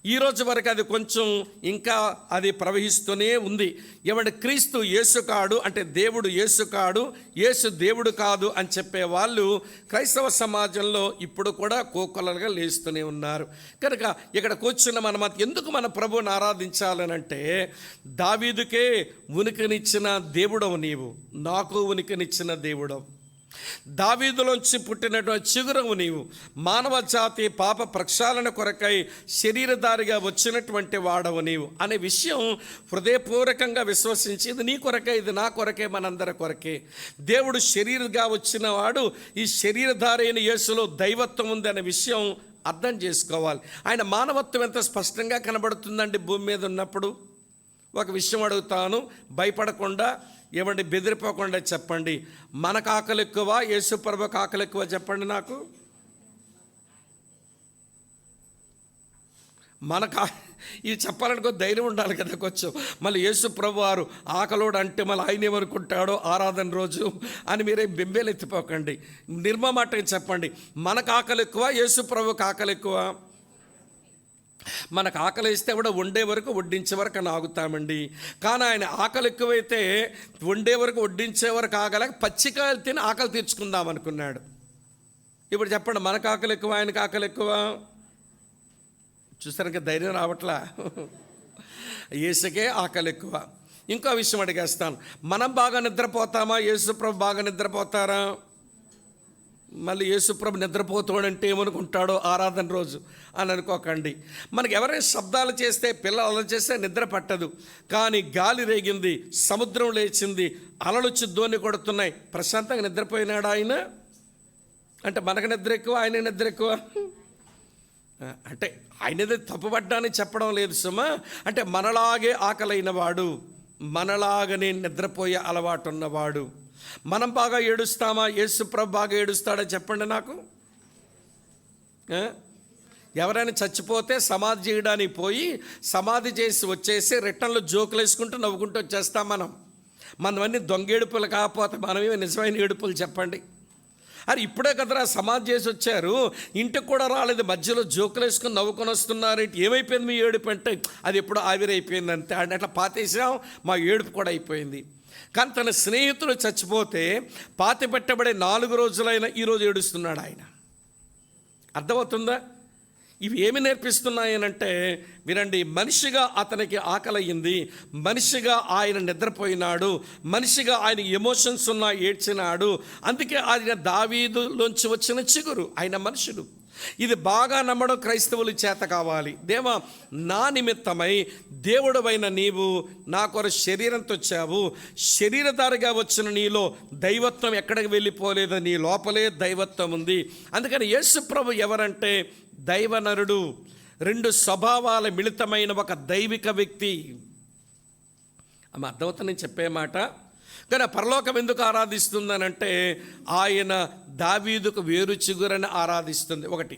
ఈరోజు వరకు అది కొంచెం ఇంకా అది ప్రవహిస్తూనే ఉంది. ఏమంటే క్రీస్తు యేసు కాడు అంటే దేవుడు యేసు కాడు, యేసు దేవుడు కాదు అని చెప్పే వాళ్ళు క్రైస్తవ సమాజంలో ఇప్పుడు కూడా కోకొల్లలుగా లేస్తూనే ఉన్నారు. కనుక ఇక్కడ కూర్చున్న మనం ఎందుకు మన ప్రభువుని ఆరాధించాలనంటే, దావీదుకే ఉనికినిచ్చిన దేవుడవు నీవు, నాకు ఉనికినిచ్చిన దేవుడవు, దావీదులోంచి పుట్టినటువంటి చిగురవు నీవు, మానవ జాతి పాప ప్రక్షాళన కొరకై శరీరధారిగా వచ్చినటువంటి వాడవు నీవు అనే విషయం హృదయపూర్వకంగా విశ్వసించి, ఇది నీ కొరకే, ఇది నా కొరకే, మనందరి కొరకే. దేవుడు శరీరగా వచ్చిన వాడు, ఈ శరీరధారి అయిన యేసులో దైవత్వం ఉంది అనే విషయం అర్థం చేసుకోవాలి. ఆయన మానవత్వం ఎంత స్పష్టంగా కనబడుతుందండి భూమి మీద ఉన్నప్పుడు. ఒక విషయం అడుగుతాను, భయపడకుండా ఏమండి బెదిరిపోకుండా చెప్పండి, మనకు ఆకలి ఎక్కువ, యేసు ప్రభువుకు ఆకలి ఎక్కువ? చెప్పండి నాకు. మనకు ఇది చెప్పాలనుకో ధైర్యం ఉండాలి కదా కొంచెం. మళ్ళీ యేసు ప్రభు వారు ఆకలోడు అంటే మళ్ళీ ఆయన ఏమనుకుంటాడో ఆరాధన రోజు అని మీరే బెంబేలు ఎత్తిపోకండి. నిర్మమాటగా చెప్పండి, మనకు ఆకలి ఎక్కువ, యేసు ప్రభువుకు ఆకలి ఎక్కువ? మనకు ఆకలి వేస్తే కూడా వండే వరకు వడ్డించే వరకు అని ఆగుతామండి. కానీ ఆయన ఆకలి ఎక్కువైతే వండే వరకు వడ్డించే వరకు ఆగలేక పచ్చికాయలు తిని ఆకలి తీర్చుకుందాం అనుకున్నాడు. ఇప్పుడు చెప్పండి, మనకు ఆకలి ఎక్కువ, ఆయనకు ఆకలి ఎక్కువ? చూసారు ఇంకా ధైర్యం రావట్లా. యేసుకే ఆకలి ఎక్కువ. ఇంకో విషయం అడిగేస్తాను, మనం బాగా నిద్రపోతామా, యేసుప్రభు బాగా నిద్రపోతారా? మళ్ళీ యేసుప్రభు నిద్రపోతాడంటే ఏమనుకుంటాడో ఆరాధన రోజు అని అనుకోకండి. మనకి ఎవరైనా శబ్దాలు చేస్తే, పిల్లలు అలా చేస్తే నిద్ర పట్టదు. కానీ గాలి రేగింది, సముద్రం లేచింది, అలలొచ్చి దోణి కొడుతున్నాయి, ప్రశాంతంగా నిద్రపోయినాడు ఆయన? అంటే మనకు నిద్ర ఎక్కువ, ఆయన నిద్ర ఎక్కువ? అంటే ఆయనది తప్పుపడ్డాని చెప్పడం లేదు సుమా. అంటే మనలాగే ఆకలైన వాడు, మనలాగనే నిద్రపోయే అలవాటు ఉన్నవాడు. మనం బాగా ఏడుస్తామా, యేసుప్రభు బాగా ఏడుస్తాడా చెప్పండి నాకు. ఎవరైనా చచ్చిపోతే సమాధి చేయడానికి పోయి సమాధి చేసి వచ్చేసి రిటర్న్లో జోకులు వేసుకుంటూ నవ్వుకుంటూ వచ్చేస్తాం మనం. మనమన్నీ దొంగ ఏడుపులు కాకపోతే మనమే నిజమైన ఏడుపులు చెప్పండి. అది ఇప్పుడే కదరా సమాధి చేసి వచ్చారు, ఇంటికి కూడా రాలేదు, మధ్యలో జోకులు వేసుకొని నవ్వుకొని వస్తున్నారు, ఏమైపోయింది మీ ఏడుపు అంటే అది ఎప్పుడో ఆవిరైపోయింది అంతే. అట్లా పాతేసాం, మా ఏడుపు కూడా అయిపోయింది. కానీ తన స్నేహితుడు చచ్చిపోతే పాతి పెట్టబడే 4 రోజులైనా ఈరోజు ఏడుస్తున్నాడు ఆయన. అర్థమవుతుందా? ఇవి ఏమి నేర్పిస్తున్నాయనంటే వినండి, మనిషిగా అతనికి ఆకలయ్యింది, మనిషిగా ఆయన నిద్రపోయినాడు, మనిషిగా ఆయన ఎమోషన్స్ ఉన్నా ఏడ్చినాడు. అందుకే ఆయన దావీదులోంచి వచ్చిన చిగురు, ఆయన మనుషుడు. ఇది బాగా నమ్మడం క్రైస్తవుల చేత కావాలి. దేవా, నా నిమిత్తమై దేవుడవైన నీవు నా కొరకు శరీరంతో వచ్చావు, శరీరధారిగా వచ్చిన నీలో దైవత్వం ఎక్కడికి వెళ్ళిపోలేదు, నీ లోపలే దైవత్వం ఉంది. అందుకని యేసు ప్రభు ఎవరంటే దైవనరుడు, 2 స్వభావాల మిళితమైన ఒక దైవిక వ్యక్తి. ఆమె అర్థమవుతుంది నేను చెప్పే మాట. కానీ పరలోకం ఎందుకు ఆరాధిస్తుందనంటే ఆయన దావీదుకు వేరు చిగురని ఆరాధిస్తుంది, ఒకటి.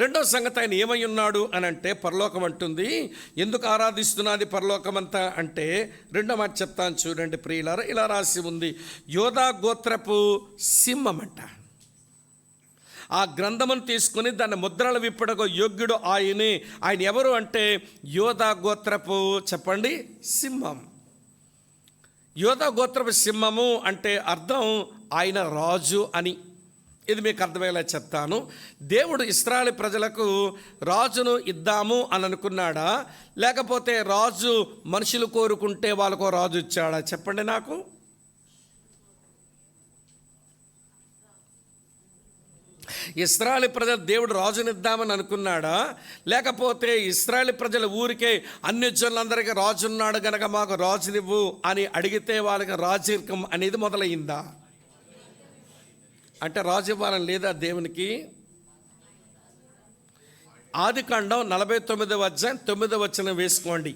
రెండో సంగతి, ఆయన ఏమై ఉన్నాడు అని అంటే పరలోకం అంటుంది. ఎందుకు ఆరాధిస్తున్నది పరలోకం అంతా అంటే రెండో మాట చెప్తాను చూడండి ప్రియులారా. ఇలా రాసి ఉంది, యోధా గోత్రపు సింహం అంట. ఆ గ్రంథమును తీసుకుని దాన్ని ముద్రలు విప్పడకు యోగ్యుడు ఆయనే. ఆయన ఎవరు అంటే యోధా గోత్రపు చెప్పండి సింహం. యోధా గోత్రపు సింహము అంటే అర్థం ఆయన రాజు అని. ఇది మీకు అర్థమయ్యేలా చెప్తాను. దేవుడు ఇశ్రాయేలు ప్రజలకు రాజును ఇద్దాము అని అనుకున్నాడా, లేకపోతే రాజు మనుషులు కోరుకుంటే వాళ్ళకో రాజు ఇచ్చాడా చెప్పండి నాకు. ఇశ్రాయేలు ప్రజలు దేవుడు రాజునిద్దామని అనుకున్నాడా, లేకపోతే ఇశ్రాయేలు ప్రజల ఊరికే అన్యజనులందరికీ రాజున్నాడు గనక మాకు రాజునివ్వు అని అడిగితే వాళ్ళకి రాజరికం అనేది మొదలయ్యిందా? అంటే రాజు ఇవ్వాలని లేదా దేవునికి? ఆదికాండం 49వ అధ్యాయం 9వ వచనం వేసుకోండి.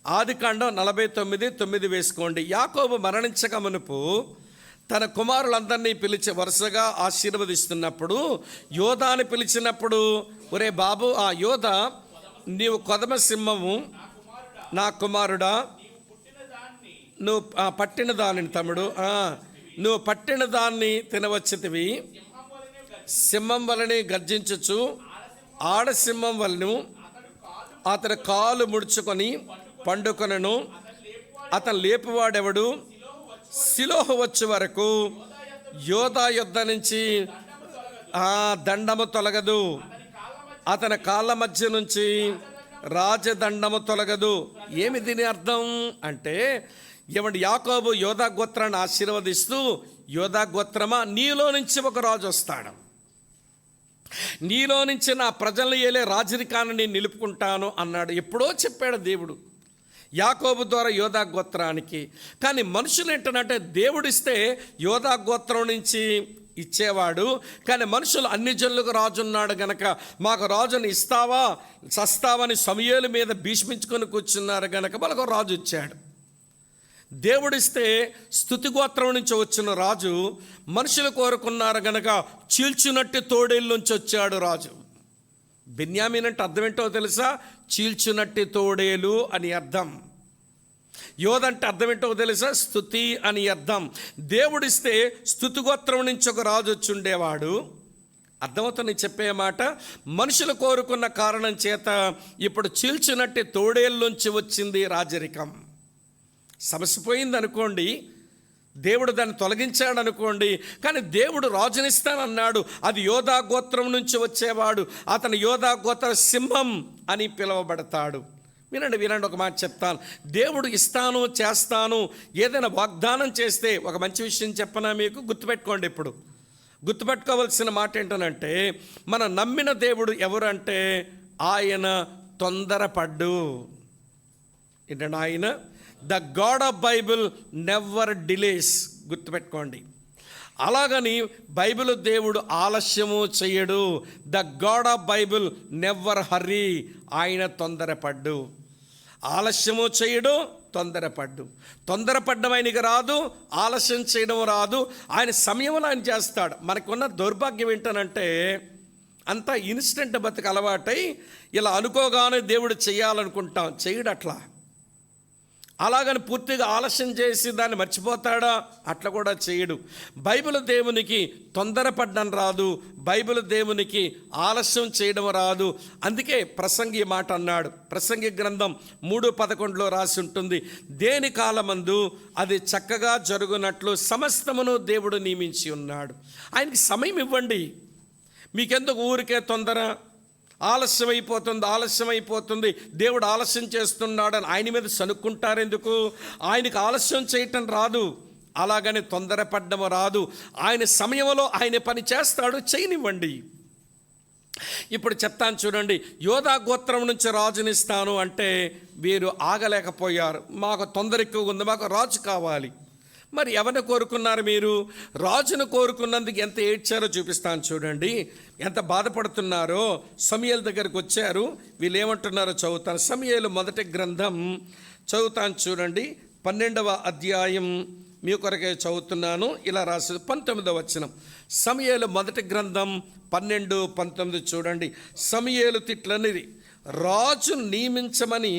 ఆదికాండం 49:9 వేసుకోండి. యాకోబు మరణించక మునుపు తన కుమారులందరినీ పిలిచి వరుసగా ఆశీర్వదిస్తున్నప్పుడు యోధాని పిలిచినప్పుడు, ఒరే బాబు, ఆ యోధ, నీవు కొదమ సింహము, నా కుమారుడా, నువ్వు పట్టిన దానిని తమ్ముడు, నువ్వు పట్టిన దాన్ని తినవచ్చితివి. సింహం వలనే గర్జించుచు ఆడసింహం వలను అతడు కాలు ముడుచుకొని పండుకొనను. అతను లేపువాడెవడు? సిలోహు వచ్చే వరకు యోధా యుద్ధ నుంచి దండము తొలగదు, అతని కాళ్ళ మధ్య నుంచి రాజదండము తొలగదు. ఏమి దీని అర్థం అంటే, ఏమంటే యాకోబు యోధా గోత్రాన్ని ఆశీర్వదిస్తూ, యోధా గోత్రమా, నీలో నుంచి ఒక రాజు వస్తాడు, నీలో నుంచి నా ప్రజలను ఏలే రాజరికాన్ని నేను నిలుపుకుంటాను అన్నాడు. ఎప్పుడో చెప్పాడు దేవుడు యాకోబు ద్వారా యోధా గోత్రానికి. కానీ మనుషులు ఏంటంటే, దేవుడిస్తే యోధా గోత్రం నుంచి ఇచ్చేవాడు, కానీ మనుషులు అన్ని జనులకు రాజు ఉన్నాడు గనక మాకు రాజుని ఇస్తావా చస్తావని సమూయేలు మీద భీష్మించుకొని కూర్చున్నారు గనక వాళ్ళకు రాజు ఇచ్చాడు. దేవుడిస్తే స్తుతి గోత్రం నుంచి వచ్చిన రాజు, మనుషులు కోరుకున్నారు గనక చీల్చునట్టి తోడేళ్ళ నుంచి వచ్చాడు రాజు. బెన్యామీన్ అంటే అర్థం ఏంటో తెలుసా? చీల్చునట్టి తోడేలు అని అర్థం. యోధంటే అర్థం ఏంటో తెలుసా? స్తుతి అని అర్థం. దేవుడిస్తే స్తుతి గోత్రం నుంచి ఒక రాజు వచ్చి ఉండేవాడు. అర్థమవుతుంది చెప్పే మాట. మనుషులు కోరుకున్న కారణం చేత ఇప్పుడు చీల్చునట్టి తోడేళ్ళ నుంచి వచ్చింది రాజరికం. సమస్య పోయింది అనుకోండి, దేవుడు దాన్ని తొలగించాడు అనుకోండి, కానీ దేవుడు రాజునిస్తానన్నాడు. అది యోధా గోత్రం నుంచి వచ్చేవాడు, అతను యోధా గోత్ర సింహం అని పిలువబడతాడు. వినండి ఒక మాట చెప్తాను. దేవుడు ఇస్తాను చేస్తాను ఏదైనా వాగ్దానం చేస్తే, ఒక మంచి విషయం చెప్పనా మీకు, గుర్తుపెట్టుకోండి. ఇప్పుడు గుర్తుపెట్టుకోవాల్సిన మాట ఏంటనంటే, మనం నమ్మిన దేవుడు ఎవరంటే ఆయన తొందరపడ్డు. ఏంటంటే ఆయన the God of Bible never delays. గుర్తుపెట్టుకోండి. అలాగని బైబిల్ దేవుడు ఆలస్యము చేయడు. The God of Bible never hurry. ఆయన తొందరపడ్డు, ఆలస్యము చేయడు, తొందరపడ్డం ఆయనకి రాదు, ఆలస్యం చేయడం రాదు. ఆయన సమయంలో ఆయన చేస్తాడు. మనకున్న దౌర్భాగ్యం ఏంటనంటే, అంతా ఇన్స్టెంట్ బతుకు అలవాటై ఇలా అనుకోగానే దేవుడు చేయాలనుకుంటాం, చేయడు అట్లా. అలాగని పూర్తిగా ఆలస్యం చేసి దాన్ని మర్చిపోతాడా? అట్లా కూడా చేయడు. బైబిల్ దేవునికి తొందరపడ్డం రాదు, బైబిల్ దేవునికి ఆలస్యం చేయడం రాదు. అందుకే ప్రసంగి మాట అన్నాడు. ప్రసంగి గ్రంథం 3:11 రాసి ఉంటుంది, దేని కాలమందు అది చక్కగా జరుగునట్లు సమస్తమును దేవుడు నియమించి ఉన్నాడు. ఆయనకి సమయం ఇవ్వండి. మీకెందుకు ఊరికే తొందర? ఆలస్యమైపోతుంది, దేవుడు ఆలస్యం చేస్తున్నాడని ఆయన మీద సనుక్కుంటారు ఎందుకు? ఆయనకు ఆలస్యం చేయటం రాదు, అలాగని తొందరపడ్డం రాదు. ఆయన సమయంలో ఆయన పని చేస్తాడు, చేయనివ్వండి. ఇప్పుడు చెప్తాను చూడండి. యోధా గోత్రం నుంచి రాజునిస్తాను అంటే వీరు ఆగలేకపోయారు. మాకు తొందర ఎక్కువ ఉంది, మాకు రాజు కావాలి. మరి ఎవరిని కోరుకున్నారు మీరు? రాజును కోరుకున్నందుకు ఎంత ఏడ్చారో చూపిస్తాను చూడండి, ఎంత బాధపడుతున్నారో. సమూయేలు దగ్గరికి వచ్చారు. వీళ్ళు ఏమంటున్నారో చదువుతాను. సమూయేలు మొదటి గ్రంథం చదువుతాను చూడండి, 12వ అధ్యాయం మీ కొరకే చదువుతున్నాను. ఇలా రాసి 19వ వచనం. సమూయేలు మొదటి గ్రంథం 12-19 చూడండి. సమూయేలు తిట్లనిది, రాజు నియమించమని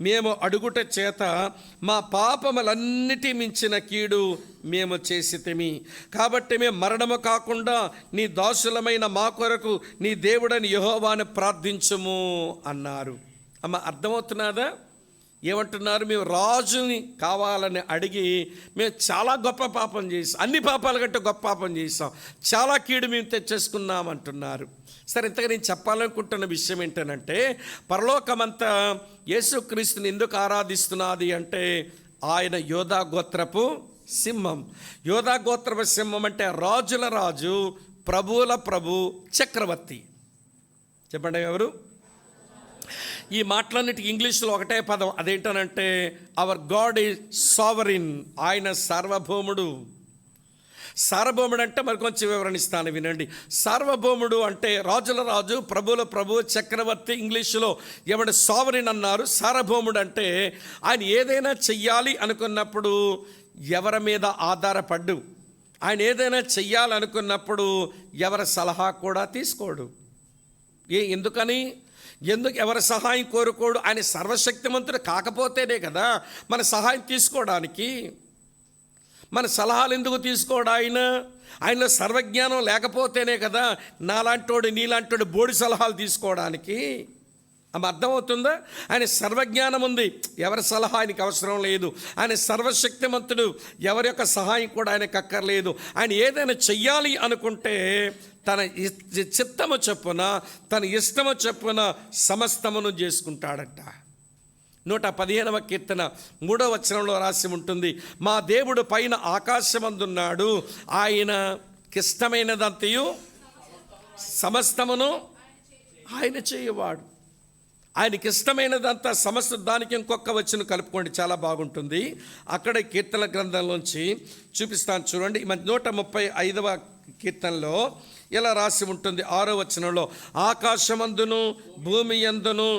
మేము అడుగుట చేత మా పాపములన్నిటి మించిన కీడు మేము చేసితిమి. కాబట్టి మేము మరణము కాకుండా నీ దాసులమైన మా కొరకు నీ దేవుడని యెహోవాను ప్రార్థించుము అన్నారు. అమ్మ, అర్థమవుతున్నదా? ఏమంటున్నారు? మేము రాజుని కావాలని అడిగి మేము చాలా గొప్ప పాపం చేసాం, అన్ని పాపాల కంటే గొప్ప పాపం చేసాం, చాలా కీడు మేము తెచ్చేసుకున్నాం అంటున్నారు. సరే, ఇంతగా నేను చెప్పాలనుకుంటున్న విషయం ఏంటంటే, పరలోకమంతా యేసుక్రీస్తుని ఎందుకు ఆరాధిస్తున్నది అంటే ఆయన యోధా గోత్రపు సింహం. యోధా గోత్రపు సింహం అంటే రాజుల రాజు, ప్రభువుల ప్రభు, చక్రవర్తి. చెప్పండి ఎవరు? ఈ మాటలన్నిటికీ ఇంగ్లీష్లో ఒకటే పదం, అదేంటనంటే అవర్ గాడ్ ఈజ్ సావరిన్. ఆయన సార్వభౌముడు. సార్వభౌముడు అంటే మరి కొంచెం వివరణ ఇస్తాను, వినండి. సార్వభౌముడు అంటే రాజుల రాజు, ప్రభుల ప్రభు, చక్రవర్తి. ఇంగ్లీషులో ఎవడు సావరిన్ అన్నారు. సార్వభౌముడు అంటే ఆయన ఏదైనా చెయ్యాలి అనుకున్నప్పుడు ఎవరి మీద ఆధారపడ్డు, ఆయన ఏదైనా చెయ్యాలనుకున్నప్పుడు ఎవరి సలహా కూడా తీసుకోడు. ఎందుకని? ఎందుకు ఎవరి సహాయం కోరుకోడు? ఆయన సర్వశక్తిమంతుడు కాకపోతేనే కదా మన సహాయం తీసుకోవడానికి. మన సలహాలు ఎందుకు తీసుకోడు ఆయన? ఆయనలో సర్వజ్ఞానం లేకపోతేనే కదా నాలాంటోడు నీలాంటోడు బోడి సలహాలు తీసుకోవడానికి. ఆమె అర్థమవుతుందా? ఆయన సర్వజ్ఞానం ఉంది, ఎవరి సలహా ఆయనకి అవసరం లేదు. ఆయన సర్వశక్తిమంతుడు, ఎవరి యొక్క సహాయం కూడా ఆయనకు అక్కర్లేదు. ఆయన ఏదైనా చెయ్యాలి అనుకుంటే తన చిత్తము చొప్పున, తన ఇష్టము చొప్పున సమస్తమును చేసుకుంటాడట. 115వ కీర్తన 3వ వచనంలో రాసి ఉంటుంది, మా దేవుడు పైన ఆకాశమందున్నాడు, ఆయనకిష్టమైనదంతయు సమస్తమును ఆయన చేయవాడు. ఆయనకి ఇష్టమైనదంతా సమస్త. దానికి ఇంకొక వచనం కలుపుకోండి, చాలా బాగుంటుంది. అక్కడ కీర్తన గ్రంథంలోంచి చూపిస్తాను చూడండి. 135వ కీర్తనలో ఇలా రాసి ఉంటుంది 6వ వచనంలో, ఆకాశమందును భూమి యందును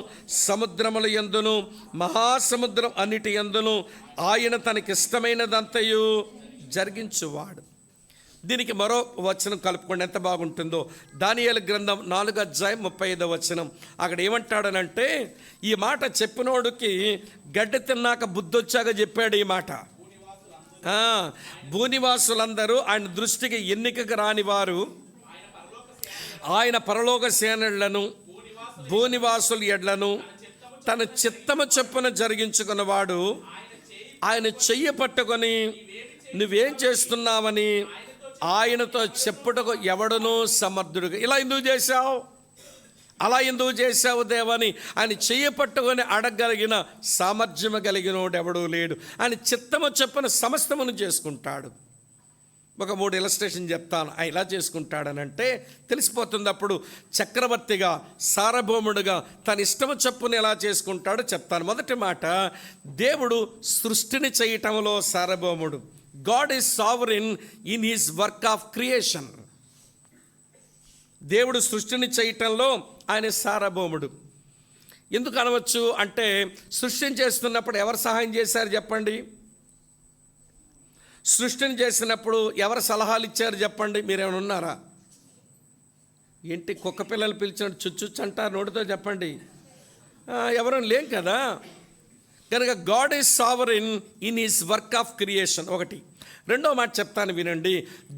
సముద్రముల యందును మహాసముద్రం అన్నిటి యందును ఆయన తనకిష్టమైనదంతయు జరిగించువాడు. దీనికి మరో వచనం కలుపుకోండి, ఎంత బాగుంటుందో. దానియేలు గ్రంథం 4వ అధ్యాయం 35వ వచనం. అక్కడ ఏమంటాడనంటే, ఈ మాట చెప్పినోడికి గడ్డి తిన్నాక బుద్ధొచ్చాక చెప్పాడు ఈ మాట. భూనివాసులందరూ ఆయన దృష్టికి ఎన్నికకు రాని వారు ఆయన పరలోక సేనలను భూనివాసుల ఎడ్లను తన చిత్తము చొప్పున జరిగించుకున్నవాడు ఆయన చెయ్యి పట్టుకొని నువ్వేం చేస్తున్నావని ఆయనతో చెప్పుటకు ఎవడనూ సమర్థుడుగా. ఇలా ఎందుకు చేశావు, అలా ఎందుకు చేశావు దేవని ఆయన చెయ్యి పట్టుకొని అడగలిగిన సామర్థ్యము కలిగినోడు ఎవడూ లేడు. ఆయన చిత్తము చొప్పున సమస్తమును చేసుకుంటాడు. ఒక 3 ఇలస్ట్రేషన్ చెప్తాను. ఆయన ఇలా చేసుకుంటాడనంటే తెలిసిపోతుంది. అప్పుడు చక్రవర్తిగా, సార్వభౌముడుగా తన ఇష్టము చొప్పున ఎలా చేసుకుంటాడో చెప్తాను. మొదటి మాట, దేవుడు సృష్టిని చేయటంలో సార్వభౌముడు. God is sovereign in his work of creation. దేవుడు సృష్టిని చేయటంలో ఆయన సార్వభౌముడు. ఎందుకు అనవచ్చు అంటే, సృష్టిని చేస్తున్నప్పుడు ఎవరు సహాయం చేశారు చెప్పండి? సృష్టిని చేసినప్పుడు ఎవరు సలహాలు ఇచ్చారు చెప్పండి? మీరేమైనా ఉన్నారా? ఏంటి కుక్క పిల్లలు పిలిచినట్టు చుచ్చుచ్చు అంటారు నోటితో చెప్పండి? ఎవరు లేం కదా. కనుక God is sovereign in his work of creation. ఒకటి. రెండో మాట చెప్తాను వినండి,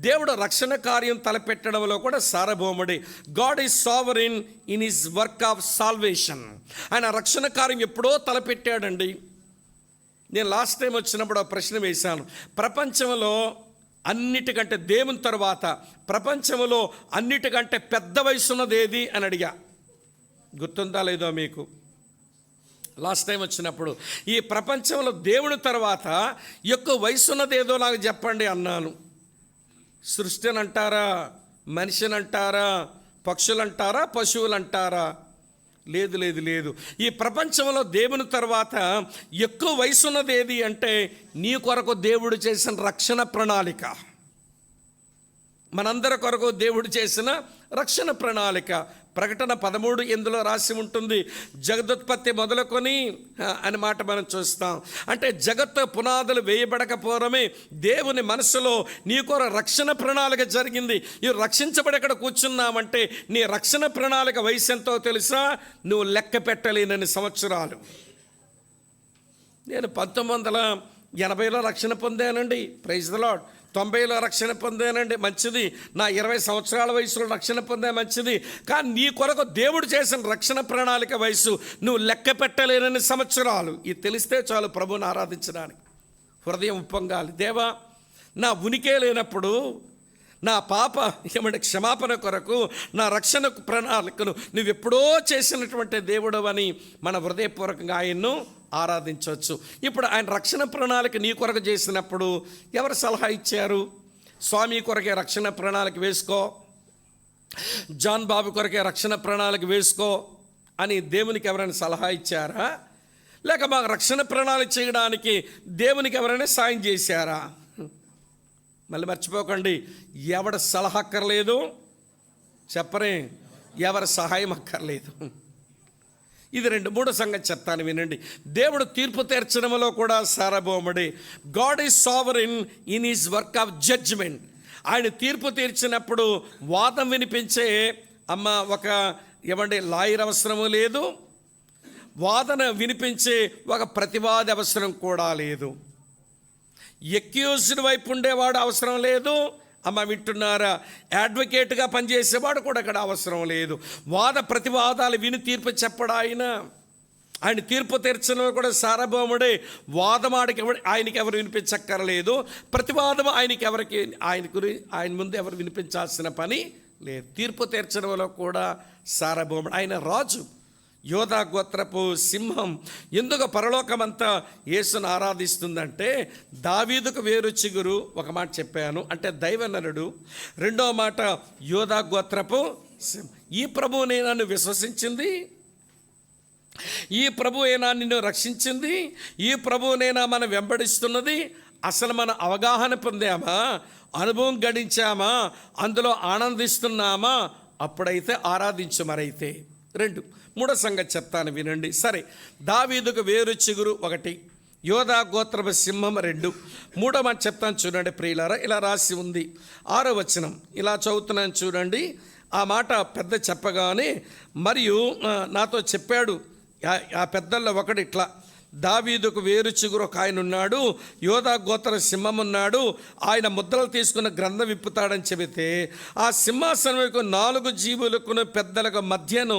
దేవుడు రక్షణ కార్యం తలపెట్టడంలో కూడా సార్వభౌముడే. God is sovereign in his work of salvation. ఆయన రక్షణ కార్యం ఎప్పుడో తలపెట్టాడండి. నేను లాస్ట్ టైం వచ్చినప్పుడు ఆ ప్రశ్న వేశాను, ప్రపంచంలో అన్నిటికంటే దేవుని తర్వాత ప్రపంచంలో అన్నిటికంటే పెద్ద వయసు ఉన్నది ఏది అని అడిగా. గుర్తుందా లేదో మీకు? లాస్ట్ టైం వచ్చినప్పుడు ఈ ప్రపంచంలో దేవుని తర్వాత ఎక్కువ వయసు ఉన్నది ఏదో నాకు చెప్పండి అన్నాను. సృష్టిని అంటారా, మనిషిని అంటారా, పక్షులు అంటారా, పశువులు అంటారా? లేదు లేదు లేదు. ఈ ప్రపంచంలో దేవుని తర్వాత ఎక్కువ వయసు ఉన్నది ఏది అంటే నీ కొరకు దేవుడు చేసిన రక్షణ ప్రణాళిక. మనందరి కొరకు దేవుడు చేసిన రక్షణ ప్రణాళిక. ప్రకటన 13:8 రాసి ఉంటుంది, జగదుత్పత్తి మొదలుకొని అని మాట మనం చూస్తాం. అంటే జగత్తు పునాదులు వేయబడకపోవడమే దేవుని మనసులో నీ కొరకు రక్షణ ప్రణాళిక జరిగింది. ఈ రక్షించబడి ఇక్కడ కూర్చున్నామంటే నీ రక్షణ ప్రణాళిక వయసు ఎంతో తెలుసా? నువ్వు లెక్క పెట్టలేనన్ని సంవత్సరాలు. నేను 1980లో రక్షణ పొందానండి, ప్రైజ్ ది లార్డ్. 90లో రక్షణ పొందానండి, మంచిది. నా 20 సంవత్సరాల వయసులో రక్షణ పొందే, మంచిది. కానీ నీ కొరకు దేవుడు చేసిన రక్షణ ప్రణాళిక వయసు నువ్వు లెక్క పెట్టలేనన్ని సంవత్సరాలు. ఇది తెలిస్తే చాలు ప్రభువుని ఆరాధించడానికి హృదయం ఉప్పొంగాలి. దేవా, నా ఉనికే లేనప్పుడు నా పాప క్షమాపణ కొరకు నా రక్షణ ప్రణాళికను నువ్వెప్పుడో చేసినటువంటి దేవుడు అని మన హృదయపూర్వకంగా ఆయన్ను ఆరాధించవచ్చు. ఇప్పుడు ఆయన రక్షణ ప్రణాళిక నీ కొరకు చేసినప్పుడు ఎవరు సలహా ఇచ్చారు? స్వామి కొరకే రక్షణ ప్రణాళిక వేసుకో, జాన్ బాబు కొరకే రక్షణ ప్రణాళిక వేసుకో అని దేవునికి ఎవరైనా సలహా ఇచ్చారా? లేక మాకు రక్షణ ప్రణాళిక చేయడానికి దేవునికి ఎవరైనా సాయం చేశారా? మళ్ళీ మర్చిపోకండి, ఎవడ సలహా అక్కర్లేదు చెప్పరే, ఎవరి సహాయం అక్కర్లేదు. ఇది 2-3 సంగతి చెప్తాను వినండి. దేవుడు తీర్పు తీర్చడంలో కూడా సార్వభౌముడే. God is sovereign in his work of judgement. ఆయన తీర్పు తీర్చినప్పుడు వాదం వినిపించే ఒక లాయర్ అవసరము లేదు, వాదన వినిపించే ఒక ప్రతివాది అవసరం కూడా లేదు, ఎక్యూజ్డ్ వైపు ఉండేవాడు అవసరం లేదు, వింటున్నారా, అడ్వకేట్గా పనిచేసేవాడు కూడా అక్కడ అవసరం లేదు. వాద ప్రతివాదాలు విని తీర్పు చెప్పడా ఆయన తీర్పు తీర్చడం కూడా సార్వభౌముడే. వాదం ఆయనకి ఎవరు వినిపించక్కర్లేదు, ప్రతివాదం ఆయన ముందు ఎవరు వినిపించాల్సిన పని లేదు. తీర్పు తీర్చడంలో కూడా సార్వభౌముడు. ఆయన రాజు, యోధా గోత్రపు సింహం. ఎందుకు పరలోకమంతా యేసును ఆరాధిస్తుందంటే దావీదుకు వేరు చిగురు, ఒక మాట చెప్పాను అంటే దైవనరుడు, రెండో మాట యోధా గోత్రపు సింహం. ఈ ప్రభువునే నన్ను విశ్వసించింది, ఈ ప్రభువేనా నిన్ను రక్షించింది, ఈ ప్రభువునేనా మనం వెంబడిస్తున్నది, అసలు మన అవగాహన పొందామా, అనుభవం గడించామా, అందులో ఆనందిస్తున్నామా, అప్పుడైతే ఆరాధించు. మరైతే మూడో సంగతి చెప్తాను వినండి. సరే, దావీదుకు వేరు చిగురు ఒకటి, యోధా గోత్రపు సింహం రెండు. మూడో మాట చెప్తాను చూడండి ప్రియులారా, ఇలా రాసి ఉంది 6వ వచనం, ఇలా చదువుతున్నాను చూడండి. ఆ మాట పెద్ద చెప్పగానే మరియు నాతో చెప్పాడు, ఆ పెద్దల్లో ఒకడు ఇట్లా, దావీదుకు వేరు చిగురు ఒక ఆయన ఉన్నాడు, యోధా గోత్ర సింహం ఉన్నాడు, ఆయన ముద్రలు తీసుకున్న గ్రంథం విప్పుతాడని చెబితే ఆ సింహాసనం 4 జీవులకు పెద్దలకు మధ్యను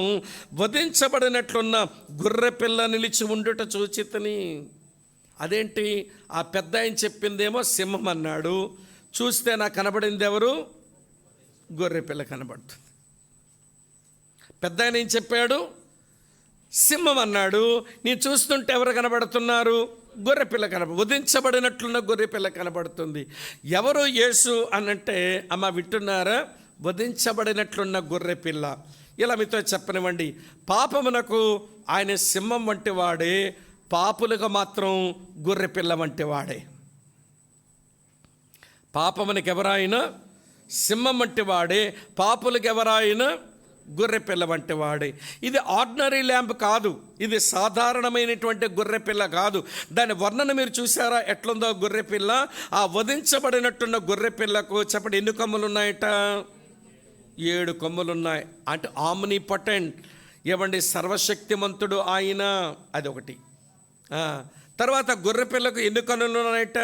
వధించబడినట్లున్న గొర్రె పిల్ల నిలిచి ఉండుట చూచితని. అదేంటి, ఆ పెద్ద ఆయన చెప్పిందేమో సింహం అన్నాడు, చూస్తే నాకు కనబడింది ఎవరు, గొర్రె పిల్ల కనబడుతుంది. పెద్ద ఆయన ఏం చెప్పాడు, సింహం అన్నాడు, నేను చూస్తుంటే ఎవరు కనబడుతున్నారు, గొర్రెపిల్ల వధించబడినట్లున్న గొర్రెపిల్ల కనబడుతుంది. ఎవరు యేసు అనంటే వింటున్నారా, వధించబడినట్లున్న గొర్రెపిల్ల. ఇలా మీతో చెప్పనివ్వండి, పాపమునకు ఆయన సింహం వంటి వాడే, పాపులకు మాత్రం గొర్రెపిల్ల వంటి వాడే. పాపమునకు ఎవరాయినా సింహం వంటి వాడే, పాపులకు ఎవరాయినా గొర్రెపిల్ల వంటి వాడే. ఇది ఆర్డినరీ ల్యాంప్ కాదు, ఇది సాధారణమైనటువంటి గొర్రెపిల్ల కాదు. దాని వర్ణన మీరు చూసారా ఎట్లుందో గొర్రెపిల్ల. ఆ వధించబడినట్టున్న గొర్రెపిల్లకు చెప్పండి ఎన్ని కొమ్ములు ఉన్నాయట, 7 కొమ్ములు ఉన్నాయి. అంటే ఆమ్నిపొటెంట్, సర్వశక్తిమంతుడు ఆయన, అదొకటి. తర్వాత గొర్రెపిల్లకు ఎన్ని కన్నులు ఉన్నాయట,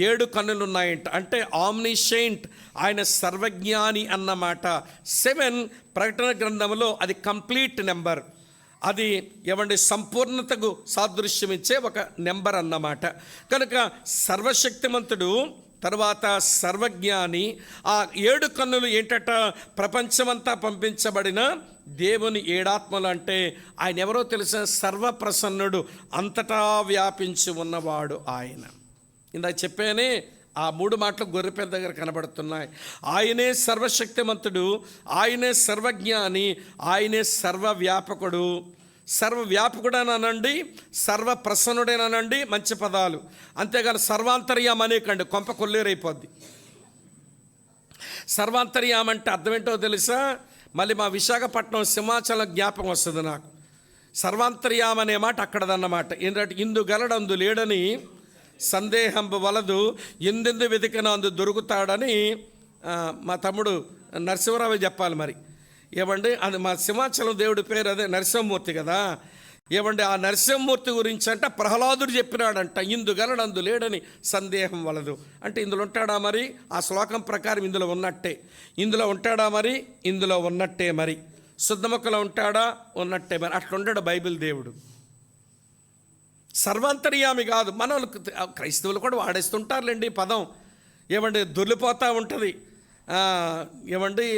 7 కన్నులు ఉన్నాయంట. అంటే ఆమ్నిషెంట్, ఆయన సర్వజ్ఞాని అన్నమాట. 7 ప్రకటన గ్రంథంలో అది కంప్లీట్ నెంబర్, అది సంపూర్ణతకు సాదృశ్యం ఇచ్చే ఒక నెంబర్ అన్నమాట. కనుక సర్వశక్తిమంతుడు, తర్వాత సర్వజ్ఞాని. ఆ 7 కన్నులు ఏంటట, ప్రపంచమంతా పంపించబడిన దేవుని 7 ఆత్మలు. అంటే ఆయన ఎవరో తెలుసా, సర్వప్రసన్నుడు, అంతటా వ్యాపించి ఉన్నవాడు ఆయన. ఇందాక చెప్పానే, ఆ 3 మాటలు గొర్రెపిల్ల దగ్గర కనబడుతున్నాయి. ఆయనే సర్వశక్తిమంతుడు, ఆయనే సర్వజ్ఞాని, ఆయనే సర్వవ్యాపకుడు. సర్వవ్యాపకుడేనానండి, సర్వప్రసన్నుడేనానండి, మంచి పదాలు. అంతేగాని సర్వాంతర్యాం అనేకండి, కొంప కొల్లేరైపోద్ది. సర్వాంతర్యాం అంటే అర్థం ఏంటో తెలుసా, మళ్ళీ మా విశాఖపట్నం సింహాచలం జ్ఞాపకం వస్తుంది నాకు. సర్వాంతర్యాం అనే మాట అక్కడదన్నమాట. ఏంటంటే ఇందు గలడందు లేడని సందేహంబు వలదు, ఎందెందు వెతికినా అందు దొరుకుతాడని మా తమ్ముడు నరసింహరావు చెప్పాలి. మరి అది మా సింహాచలం దేవుడి పేరు అదే నరసింహమూర్తి కదా. ఆ నరసింహమూర్తి గురించి అంటే ప్రహ్లాదుడు చెప్పినాడంట, ఇందు గలడందు లేడని సందేహం వలదు. అంటే ఇందులో ఉంటాడా మరి, ఆ శ్లోకం ప్రకారం ఇందులో ఉన్నట్టే. ఇందులో ఉంటాడా మరి, ఇందులో ఉన్నట్టే. మరి శుద్ధముఖలో ఉంటాడా, ఉన్నట్టే. మరి అట్లుంటాడు బైబిల్ దేవుడు. సర్వాంతర్యామి కాదు. మన క్రైస్తవులు కూడా వాడేస్తుంటారులేండి పదం. దొర్లిపోతూ ఉంటుంది.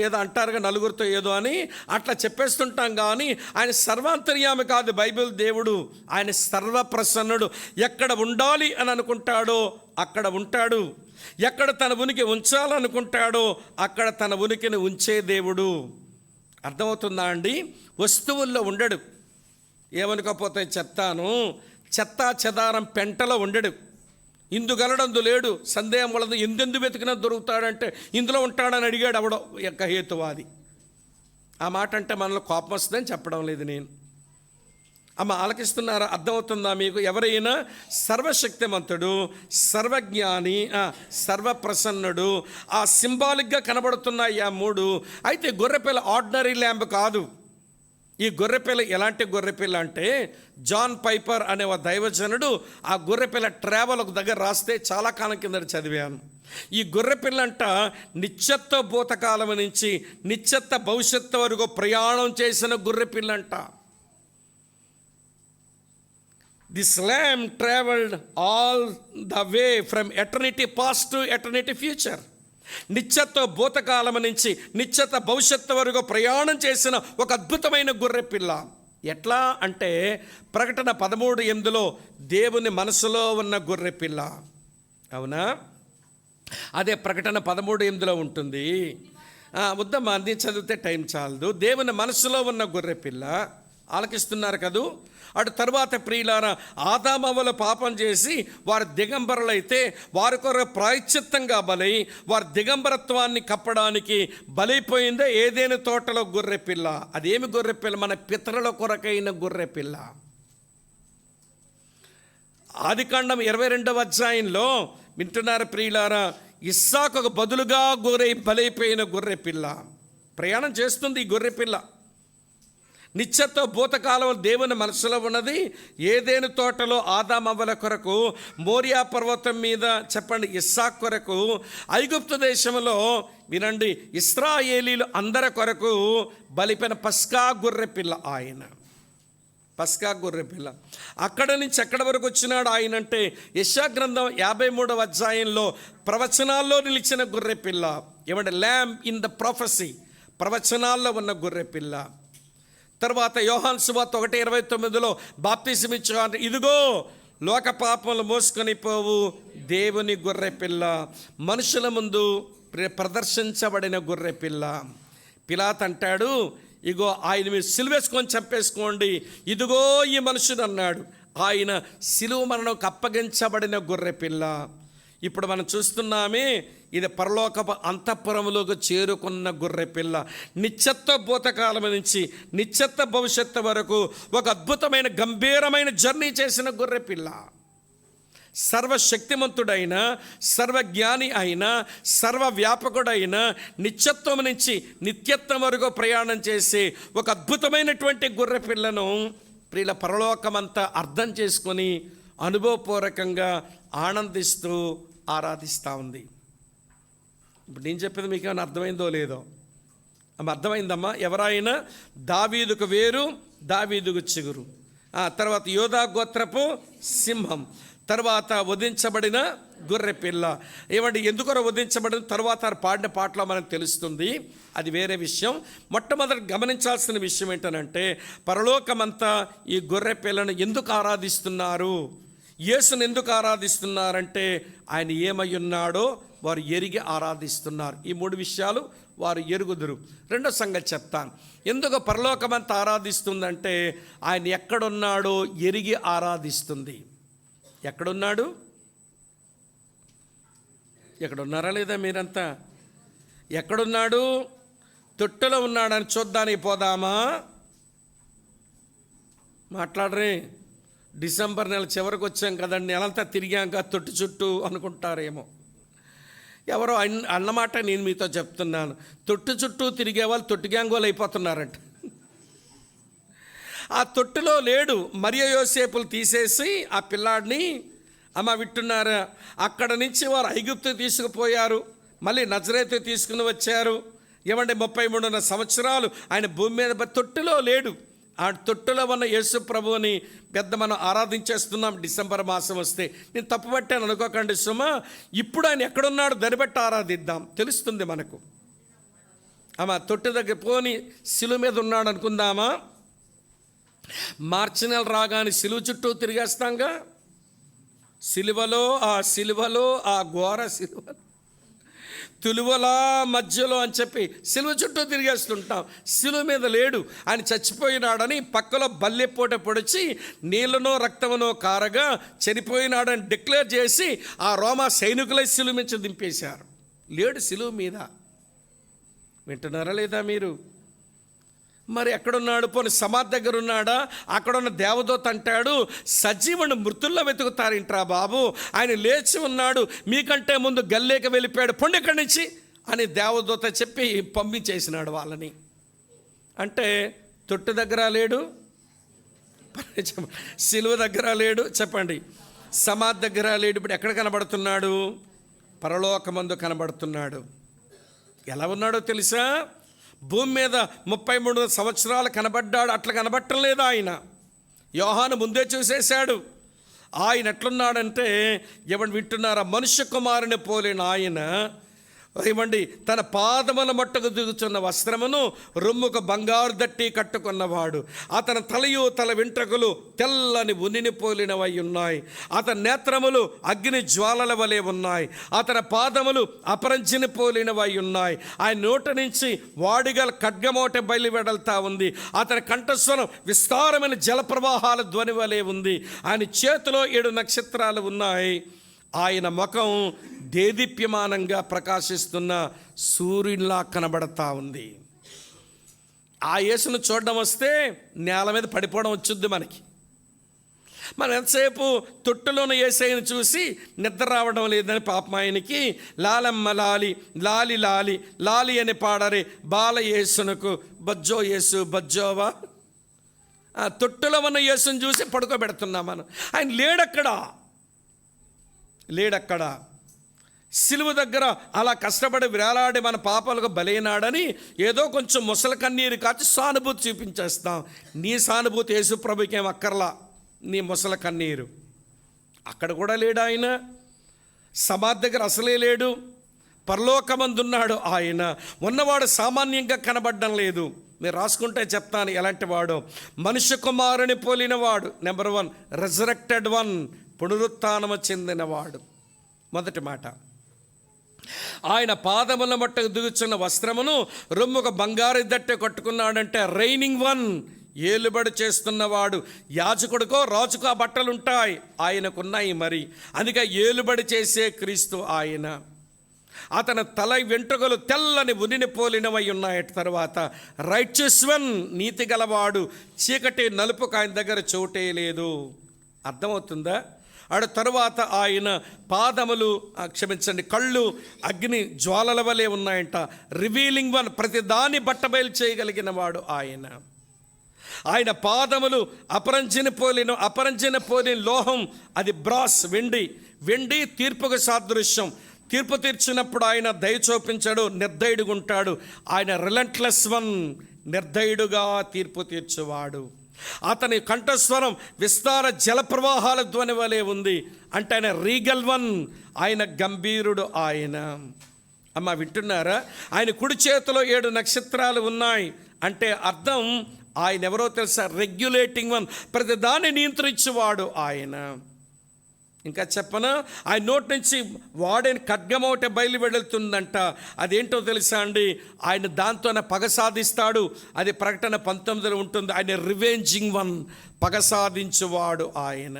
ఏదో అంటారుగా నలుగురితో ఏదో అని అట్లా చెప్పేస్తుంటాం. కానీ ఆయన సర్వాంతర్యామి కాదు బైబిల్ దేవుడు. ఆయన సర్వప్రసన్నుడు. ఎక్కడ ఉండాలి అని అనుకుంటాడో అక్కడ ఉంటాడు, ఎక్కడ తన ఉనికి ఉంచాలనుకుంటాడో అక్కడ తన ఉనికిని ఉంచే దేవుడు. అర్థమవుతుందా అండి? వస్తువుల్లో ఉండడు. ఏమనుకోకపోతే చెప్తాను, చెత్తా చెదారం పెంటలో ఉండడు. ఇందుగలడందు లేడు, సందేహం వలదు, ఎందెందు వెతికినా దొరుకుతాడంటే ఇందులో ఉంటాడని అడిగాడు అవడం యొక్క హేతువాది. ఆ మాట అంటే మనలో కోపం వస్తుందని చెప్పడం లేదు నేను. ఆలకిస్తున్నారా? అర్థమవుతుందా మీకు? ఎవరైనా సర్వశక్తిమంతుడు, సర్వజ్ఞాని, సర్వప్రసన్నుడు, ఆ సింబాలిక్గా కనబడుతున్నాయి ఆ మూడు. అయితే గొర్రెపిల్ల ఆర్డినరీ ల్యాంబ్ కాదు. ఈ గొర్రెపిల్ల ఎలాంటి గొర్రెపిల్ల అంటే, జాన్ పైపర్ అనే ఒక దైవజనుడు ఆ గొర్రెపిల్ల ట్రావెల్ ఒక దగ్గర రాస్తే చాలా కాలం కింద చదివాను. ఈ గొర్రెపిల్లంట నిత్యత్వ భూతకాలం నుంచి నిత్యత్వ భవిష్యత్తు వరకు ప్రయాణం చేసిన గొర్రెపిల్లంట. This lamb travelled all the way from eternity past to eternity future. నిత్యత్వ భూతకాలం నుంచి నిత్యత్వ భవిష్యత్తు వరకు ప్రయాణం చేసిన ఒక అద్భుతమైన గొర్రెపిల్ల. ఎట్లా అంటే ప్రకటన 13:8 దేవుని మనసులో ఉన్న గొర్రెపిల్ల. అవునా? అదే ప్రకటన 13:8 ఉంటుంది. వద్దమ్మా, అన్ని చదివితే టైం చాలదు. దేవుని మనసులో ఉన్న గొర్రెపిల్ల. ఆలకిస్తున్నారు కదూ? అటు తర్వాత ప్రియులారా, ఆదామవ్వల పాపం చేసి వారి దిగంబరులైతే వారి కొరకు ప్రాయశ్చిత్తంగా బలై వారి దిగంబరత్వాన్ని కప్పడానికి బలైపోయిందే ఏదైనా తోటలో గొర్రెపిల్ల. అదేమి గొర్రెపిల్ల? మన పితరుల కొరకైన గొర్రెపిల్ల. ఆదికాండం 22వ అధ్యాయంలో వింటున్నారు ప్రియులారా, ఇస్సాకుకు బదులుగా బలైపోయిన గొర్రెపిల్ల ప్రయాణం చేస్తుంది. ఈ గొర్రెపిల్ల నిత్యత్వ భూతకాలం దేవుని మనసులో ఉన్నది. ఏదేను తోటలో ఆదామవ్వల కొరకు, మోరియా పర్వతం మీద చెప్పండి ఇస్సాకు కొరకు, ఐగుప్తు దేశంలో వినండి ఇశ్రాయేలీలు అందరి కొరకు బలిపిన పస్కా గొర్రెపిల్ల ఆయన. పస్కా గొర్రెపిల్ల. అక్కడ నుంచి ఎక్కడి వరకు వచ్చినాడు ఆయన అంటే, యెషయా గ్రంథం 53వ అధ్యాయంలో ప్రవచనాల్లో నిలిచిన గొర్రెపిల్ల. ఏమంటే ల్యాంబ్ ఇన్ ద ప్రొఫెసీ, ప్రవచనాల్లో ఉన్న గొర్రెపిల్ల. తర్వాత యోహాను సువార్త 1:29 బాప్తిసం ఇచ్చాడు. ఇదిగో లోక పాపములు మోసుకొని పోవు దేవుని గొర్రెపిల్ల, మనుషుల ముందు ప్రదర్శించబడిన గొర్రెపిల్ల. పిలాతు అంటాడు, ఇగో ఆయన మీరు సిలువేసుకొని చంపేసుకోండి, ఇదిగో ఈ మనుషుడు అన్నాడు. ఆయన సిలువ మరణంకు అప్పగించబడిన గొర్రెపిల్ల. ఇప్పుడు మనం చూస్తున్నామే, ఇది పరలోకపు అంతఃపురములోకి చేరుకున్న గొర్రెపిల్ల. నిత్యత్వ భూతకాలం నుంచి నిత్యత్వ భవిష్యత్తు వరకు ఒక అద్భుతమైన గంభీరమైన జర్నీ చేసిన గొర్రెపిల్ల. సర్వశక్తిమంతుడైన, సర్వజ్ఞాని అయిన, సర్వవ్యాపకుడైన, నిత్యత్వం నుంచి నిత్యత్వం వరకు ప్రయాణం చేసే ఒక అద్భుతమైనటువంటి గొర్రెపిల్లను ప్రియుల పరలోకమంతా అర్థం చేసుకొని అనుభవపూర్వకంగా ఆనందిస్తూ ఆరాధిస్తూ ఉంది. ఇప్పుడు నేను చెప్పేది మీకు ఏమైనా అర్థమైందో లేదో? అర్థమైందమ్మా? ఎవరైనా దావీదుకు వేరు, దావీదుకు చిగురు, తర్వాత యోధా గోత్రపు సింహం, తర్వాత వధించబడిన గొర్రెపిల్ల. ఏమంటే ఎందుకో వధించబడిన తర్వాత పాడిన పాటలో మనకు తెలుస్తుంది, అది వేరే విషయం. మొట్టమొదటి గమనించాల్సిన విషయం ఏంటనంటే, పరలోకమంతా ఈ గొర్రెపిల్లను ఎందుకు ఆరాధిస్తున్నారు, యేసును ఎందుకు ఆరాధిస్తున్నారంటే ఆయన ఏమై ఉన్నాడో వారు ఎరిగి ఆరాధిస్తున్నారు. ఈ 3 విషయాలు వారు ఎరుగుదురు. రెండో సంగతి చెప్తాను. ఎందుకు పరలోకమంతా ఆరాధిస్తుందంటే ఆయన ఎక్కడున్నాడో ఎరిగి ఆరాధిస్తుంది. ఎక్కడున్నాడు? ఎక్కడున్నారా లేదా మీరంతా? ఎక్కడున్నాడు? తొట్టెలో ఉన్నాడని చూడ్డానికి పోదామా? మాట్లాడరే. డిసెంబర్ నెల చివరికి వచ్చాం కదండి, నెలంతా తిరిగాక తొట్టి చుట్టూ అనుకుంటారేమో. ఎవరో అన్నమాట నేను మీతో చెప్తున్నాను. తొట్టి చుట్టూ తిరిగే వాళ్ళు తొట్టి గ్యాంగోలు అయిపోతున్నారంట. ఆ తొట్టిలో లేడు. మరియ యోసేపులు తీసేసి ఆ పిల్లాడిని వింటున్నారా, అక్కడ నుంచి వారు ఐగుప్తు తీసుకుపోయారు, మళ్ళీ నజరేతు తీసుకుని వచ్చారు. ఏమంటే 33 సంవత్సరాలు ఆయన భూమి మీద తొట్టిలో లేడు. ఆ తొట్టులో ఉన్న యేసు ప్రభువుని మనం ఆరాధించేస్తున్నాం డిసెంబర్ మాసం వస్తే. నేను తప్పు పట్టాను అనుకోకండి సుమా. ఇప్పుడు ఆయన ఎక్కడున్నాడు దాన్ని బట్టి ఆరాధిద్దాం, తెలుస్తుంది మనకు. తొట్టి దగ్గర పోని సిలువ మీద ఉన్నాడు అనుకుందామా? మార్చి నెల రాగానే సిలువ చుట్టూ తిరిగేస్తాంగా. సిలువలో ఆ ఘోర సిలువలో తులువలా మధ్యలో అని చెప్పి సిలువ చుట్టూ తిరిగేస్తుంటాం. సిలువ మీద లేడు, ఆయన చచ్చిపోయినాడని పక్కలో బల్లెపోట పొడిచి నీళ్ళనో రక్తమునో కారగా చనిపోయినాడని డిక్లేర్ చేసి ఆ రోమా సైనికులై సిలువ నుంచి దింపేశారు. లేడు సిలువ మీద. వింటున్నారా లేదా మీరు? మరి ఎక్కడున్నాడు? పోనీ సమాధి దగ్గర ఉన్నాడా? అక్కడున్న దేవదూత అంటాడు, సజీవుని మృతుల్లో వెతుకుతారేంట్రా బాబు, ఆయన లేచి ఉన్నాడు, మీకంటే ముందు గల్లేకి వెళ్ళిపోయాడు, పొండి ఇక్కడి నుంచి అని దేవదూత చెప్పి పంపించేసినాడు వాళ్ళని. అంటే తొట్టు దగ్గర లేడు, సిలువ దగ్గర లేడు, చెప్పండి, సమాధి దగ్గర లేడు. ఇప్పుడు ఎక్కడ కనబడుతున్నాడు? పరలోకమందు కనబడుతున్నాడు. ఎలా ఉన్నాడో తెలుసా? భూమి మీద 33 సంవత్సరాలు కనబడ్డాడు, అట్లా కనబడటం లేదు ఆయన. యోహాను ముందే చూసేశాడు. ఆయన ఎట్లున్నాడంటే, ఏమండి వింటున్నారా, మనుష్య కుమారుని పోలిన ఆయన ఏమండి తన పాదముల మట్టుకు దిగుచున్న వస్త్రమును రొమ్ముకు బంగారు దట్టి కట్టుకున్నవాడు. అతని తలయు తల వెంట్రుకలు తెల్లని ఉనిని పోలినవై ఉన్నాయి. అతని నేత్రములు అగ్ని జ్వాలల వలె ఉన్నాయి. అతని పాదములు అపరంజిని పోలినవై ఉన్నాయి. ఆయన నోటి నుంచి వాడిగల ఖడ్గమోట బయలు వెడల్తా ఉంది. అతని కంఠస్వరం విస్తారమైన జలప్రవాహాల ధ్వని వలె ఉంది. ఆయన చేతిలో 7 నక్షత్రాలు ఉన్నాయి. ఆయన ముఖం దేదీప్యమానంగా ప్రకాశిస్తున్న సూర్యునిలా కనబడతా ఉంది. ఆ యేసును చూడడం వస్తే నేల మీద పడిపోవడం వచ్చుద్ది మనకి. మనం ఎంతసేపు తొట్టులోని యేసయ్యను చూసి నిద్ర రావడం లేదని పాపం ఆయనకి లాలమ్మ లాలి లాలి లాలి లాలి అని పాడరే బాల యేసునకు బజ్జో యేసు బజ్జోవా. తొట్టులో ఉన్న యేసును చూసి పడుకోబెడుతున్నాం మనం. ఆయన లేడక్కడ సిలువ దగ్గర అలా కష్టపడి వేలాడి మన పాపాలకు బలైనాడని ఏదో కొంచెం ముసలి కన్నీరు కాచి సానుభూతి చూపించేస్తాం. నీ సానుభూతి యేసు ప్రభుకి ఏం అక్కర్లా, నీ ముసలి కన్నీరు. అక్కడ కూడా లేడు ఆయన, సమాధి దగ్గర అసలే లేడు, పరలోకమందున్నాడు ఆయన. ఉన్నవాడు సామాన్యంగా కనబడడం లేదు. మీరు రాసుకుంటే చెప్తాను ఎలాంటి వాడు. మనుష్య కుమారుని పోలినవాడు. నెంబర్ 1 రెజరెక్టెడ్ వన్, పునరుత్థానము చెందినవాడు. మొదటి మాట, ఆయన పాదముల మట్టుకు దిగుచున్న వస్త్రమును రొమ్ముకు బంగారు దట్టె కట్టుకున్నాడంటే రైనింగ్ వన్, ఏలుబడి చేస్తున్నవాడు. యాజకుడికో రాజుకో ఆ బట్టలు ఉంటాయి, ఆయనకున్నాయి. మరి అందుకే ఏలుబడి చేసే క్రీస్తు ఆయన. అతని తల వెంట్రుకలు తెల్లని ఉనిని పోలినవై ఉన్నాయి. తర్వాత రైట్యస్ వన్, నీతి గలవాడు. చీకటి నలుపుకు ఆయన దగ్గర చోటే లేదు. అర్థమవుతుందా? ఆడ తరువాత ఆయన పాదములు కళ్ళు అగ్ని జ్వాలల వలె ఉన్నాయంట. రివీలింగ్ వన్, ప్రతి దాన్ని బట్టబయలు చేయగలిగిన వాడు ఆయన. ఆయన పాదములు అపరంజిని పోలిన లోహం, అది బ్రాస్, వెండి తీర్పుకు సాదృశ్యం. తీర్పు తీర్చినప్పుడు ఆయన దయ చూపించాడు, నిర్దయుడుగుంటాడు. ఆయన రిలెంట్లెస్ వన్, నిర్దయుడుగా తీర్పు తీర్చువాడు. అతని కంఠస్వరం విస్తార జలప్రవాహాల ధ్వని వలె ఉంది. అంటే ఆయన రీగల్ వన్, ఆయన గంభీరుడు ఆయన. అమ్మ వింటున్నారా? ఆయన కుడి చేతిలో 7 నక్షత్రాలు ఉన్నాయి. అంటే అర్థం ఆయన ఎవరో తెలుసా? రెగ్యులేటింగ్ వన్, ప్రతి దాన్ని నియంత్రించేవాడు ఆయన. ఇంకా చెప్పనా, ఆయన నోటి నుంచి వాడని ఖడ్గమోట బయలు వెళుతుందంట. అదేంటో తెలుసా అండి? ఆయన దాంతోనే పగ సాధిస్తాడు. అది ప్రకటన 19లో ఉంటుంది. ఆయన రివెంజింగ్ వన్, పగ సాధించువాడు ఆయన.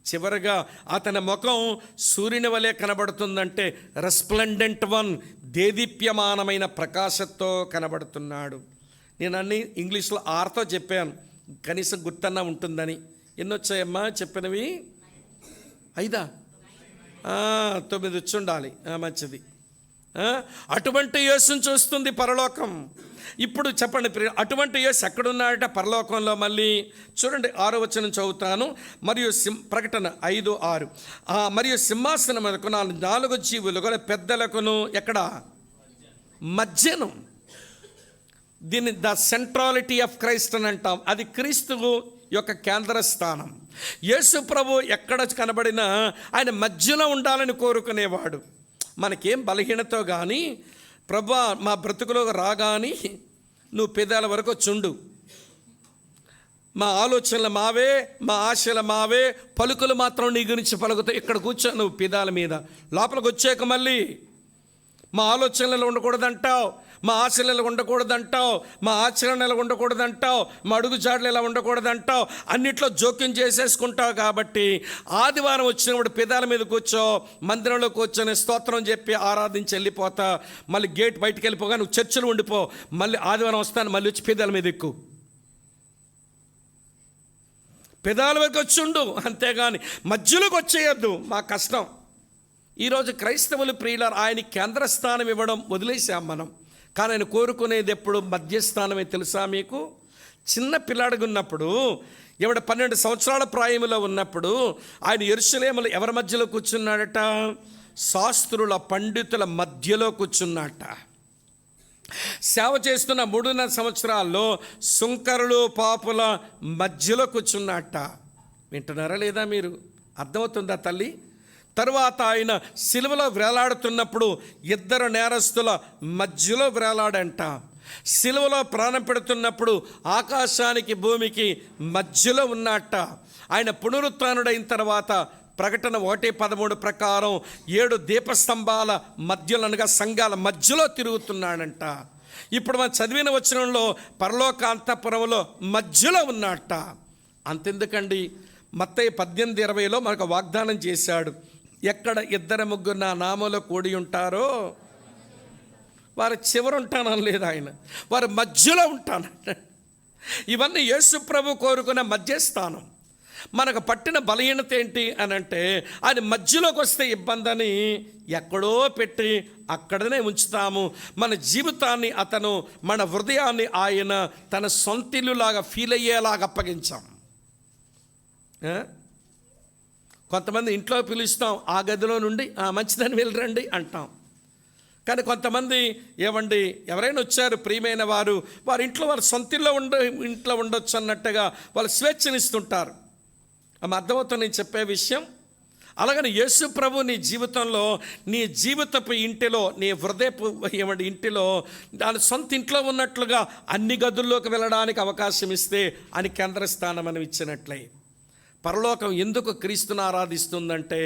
చివరగా అతని ముఖం సూర్యుని వలె కనబడుతుందంటే రెస్ప్లెండెంట్ వన్, దేదీప్యమానమైన ప్రకాశంతో కనబడుతున్నాడు. నేను అన్ని ఇంగ్లీష్లో 6తో చెప్పాను, కనీసం గుర్తన్నా ఉంటుందని. ఎన్నొచ్చాయమ్మా చెప్పినవి? 5, 9 వచ్చి ఉండాలి. మంచిది. అటువంటి యేసుని చూస్తుంది పరలోకం. ఇప్పుడు చెప్పండి, అటువంటి యేసు ఎక్కడున్నాడట? పరలోకంలో. మళ్ళీ చూడండి 6వ వచనం చదువుతాను. మరియు ప్రకటన 5:6, మరియు సింహాసనం మీదకు 4 జీవులు కూడా పెద్దలకును ఎక్కడ? మధ్యను. దీన్ని ద సెంట్రాలిటీ ఆఫ్ క్రైస్ట్ అని అంటాం. అది క్రీస్తు యొక్క కేంద్ర స్థానం. యేసు ప్రభు ఎక్కడ కనబడినా ఆయన మధ్యలో ఉండాలని కోరుకునేవాడు. మనకేం బలహీనతో కానీ, ప్రభు మా బ్రతుకులో రాగాని నువ్వు పెదాల వరకు చుండు, మా ఆలోచనలు మావే, మా ఆశలు మావే, పలుకులు మాత్రం నీ గురించి పలుకుతావు. ఇక్కడ కూర్చో నువ్వు పెదాల మీద, లోపలికి వచ్చాక మళ్ళీ మా ఆలోచనలు ఉండకూడదంటావు, మా ఆశలు ఇలా ఉండకూడదంటావు, మా ఆచరణ ఇలా ఉండకూడదంటావు, మా అడుగుజాడలు ఇలా ఉండకూడదంటావు, అన్నిట్లో జోక్యం చేసేసుకుంటావు. కాబట్టి ఆదివారం వచ్చినప్పుడు పెదాల మీద కూర్చో, మందిరంలో కూర్చొని స్తోత్రం చెప్పి ఆరాధించి వెళ్ళిపోతా. మళ్ళీ గేట్ బయటికి వెళ్ళిపోగా నువ్వు చర్చలు ఉండిపో. మళ్ళీ ఆదివారం వస్తాను, మళ్ళీ వచ్చి పెదాల మీద ఎక్కు, పెదాల వైపు వచ్చుండు, అంతేగాని మధ్యలోకి వచ్చేయద్దు. మా కష్టం. ఈరోజు క్రైస్తవులు ప్రియులారు ఆయన కేంద్రస్థానం ఇవ్వడం వదిలేసాం మనం. కానీ ఆయన కోరుకునేది ఎప్పుడు మధ్యస్థానమే తెలుసా మీకు? చిన్న పిల్లాడిగా ఉన్నప్పుడు, 12 సంవత్సరాల ప్రాయంలో ఉన్నప్పుడు ఆయన యెరూషలేములో ఎవరి మధ్యలో కూర్చున్నాడట? శాస్త్రుల పండితుల మధ్యలో కూర్చున్నాడట. సేవ చేస్తున్న 3.5 సంవత్సరాల్లో సుంకరులు పాపుల మధ్యలో కూర్చున్నట్ట. వింటున్నారా లేదా మీరు? అర్థమవుతుందా తల్లి? తరువాత ఆయన సిలువలో వేలాడుతున్నప్పుడు 2 నేరస్తుల మధ్యలో వేలాడంట. సిలువలో ప్రాణం పెడుతున్నప్పుడు ఆకాశానికి భూమికి మధ్యలో ఉన్నట్ట. ఆయన పునరుత్థానుడైన తర్వాత ప్రకటన 1:13 ప్రకారం 7 దీపస్తంభాల మధ్యలో అనగా సంఘాల మధ్యలో తిరుగుతున్నాడంట. ఇప్పుడు మనం చదివిన వచనంలో పరలోకాంతపురంలో మధ్యలో ఉన్నట్ట. అంతెందుకండి, మత్తయి 18:20లో మనకు వాగ్దానం చేశాడు, ఎక్కడ 2-3 నా నామంలో కూడి ఉంటారో వారి చివర ఉంటానని లేదు ఆయన, వారి మధ్యలో ఉంటానంట. ఇవన్నీ యేసు ప్రభు కోరుకున్న మధ్యస్థానం. మనకు పట్టిన బలహీనత ఏంటి అని అంటే, ఆయన మధ్యలోకి వస్తే ఇబ్బందని ఎక్కడో పెట్టి అక్కడనే ఉంచుతాము. మన జీవితాన్ని అతను, మన హృదయాన్ని ఆయన తన సొంతిల్లులాగా ఫీల్ అయ్యేలాగా అప్పగించాం. కొంతమంది ఇంట్లో పిలుస్తాం, ఆ గదిలో నుండి మంచిదని వెళ్ళరండి అంటాం. కానీ కొంతమంది ఏమండి, ఎవరైనా వచ్చారు ప్రియమైన వారు, వారి ఇంట్లో వారు సొంతిల్లో ఇంట్లో ఉండొచ్చు అన్నట్టుగా వాళ్ళు స్వేచ్ఛనిస్తుంటారు. అర్థమవుతుంది నేను చెప్పే విషయం. అలాగని యేసు ప్రభు నీ జీవితంలో, నీ జీవితపు ఇంటిలో, నీ హృదయపు ఇంటిలో దాని సొంత ఇంట్లో ఉన్నట్లుగా అన్ని గదుల్లోకి వెళ్ళడానికి అవకాశం ఇస్తే అని కేంద్రస్థానం అని ఇచ్చినట్లయి. పరలోకం ఎందుకు క్రీస్తుని ఆరాధిస్తుందంటే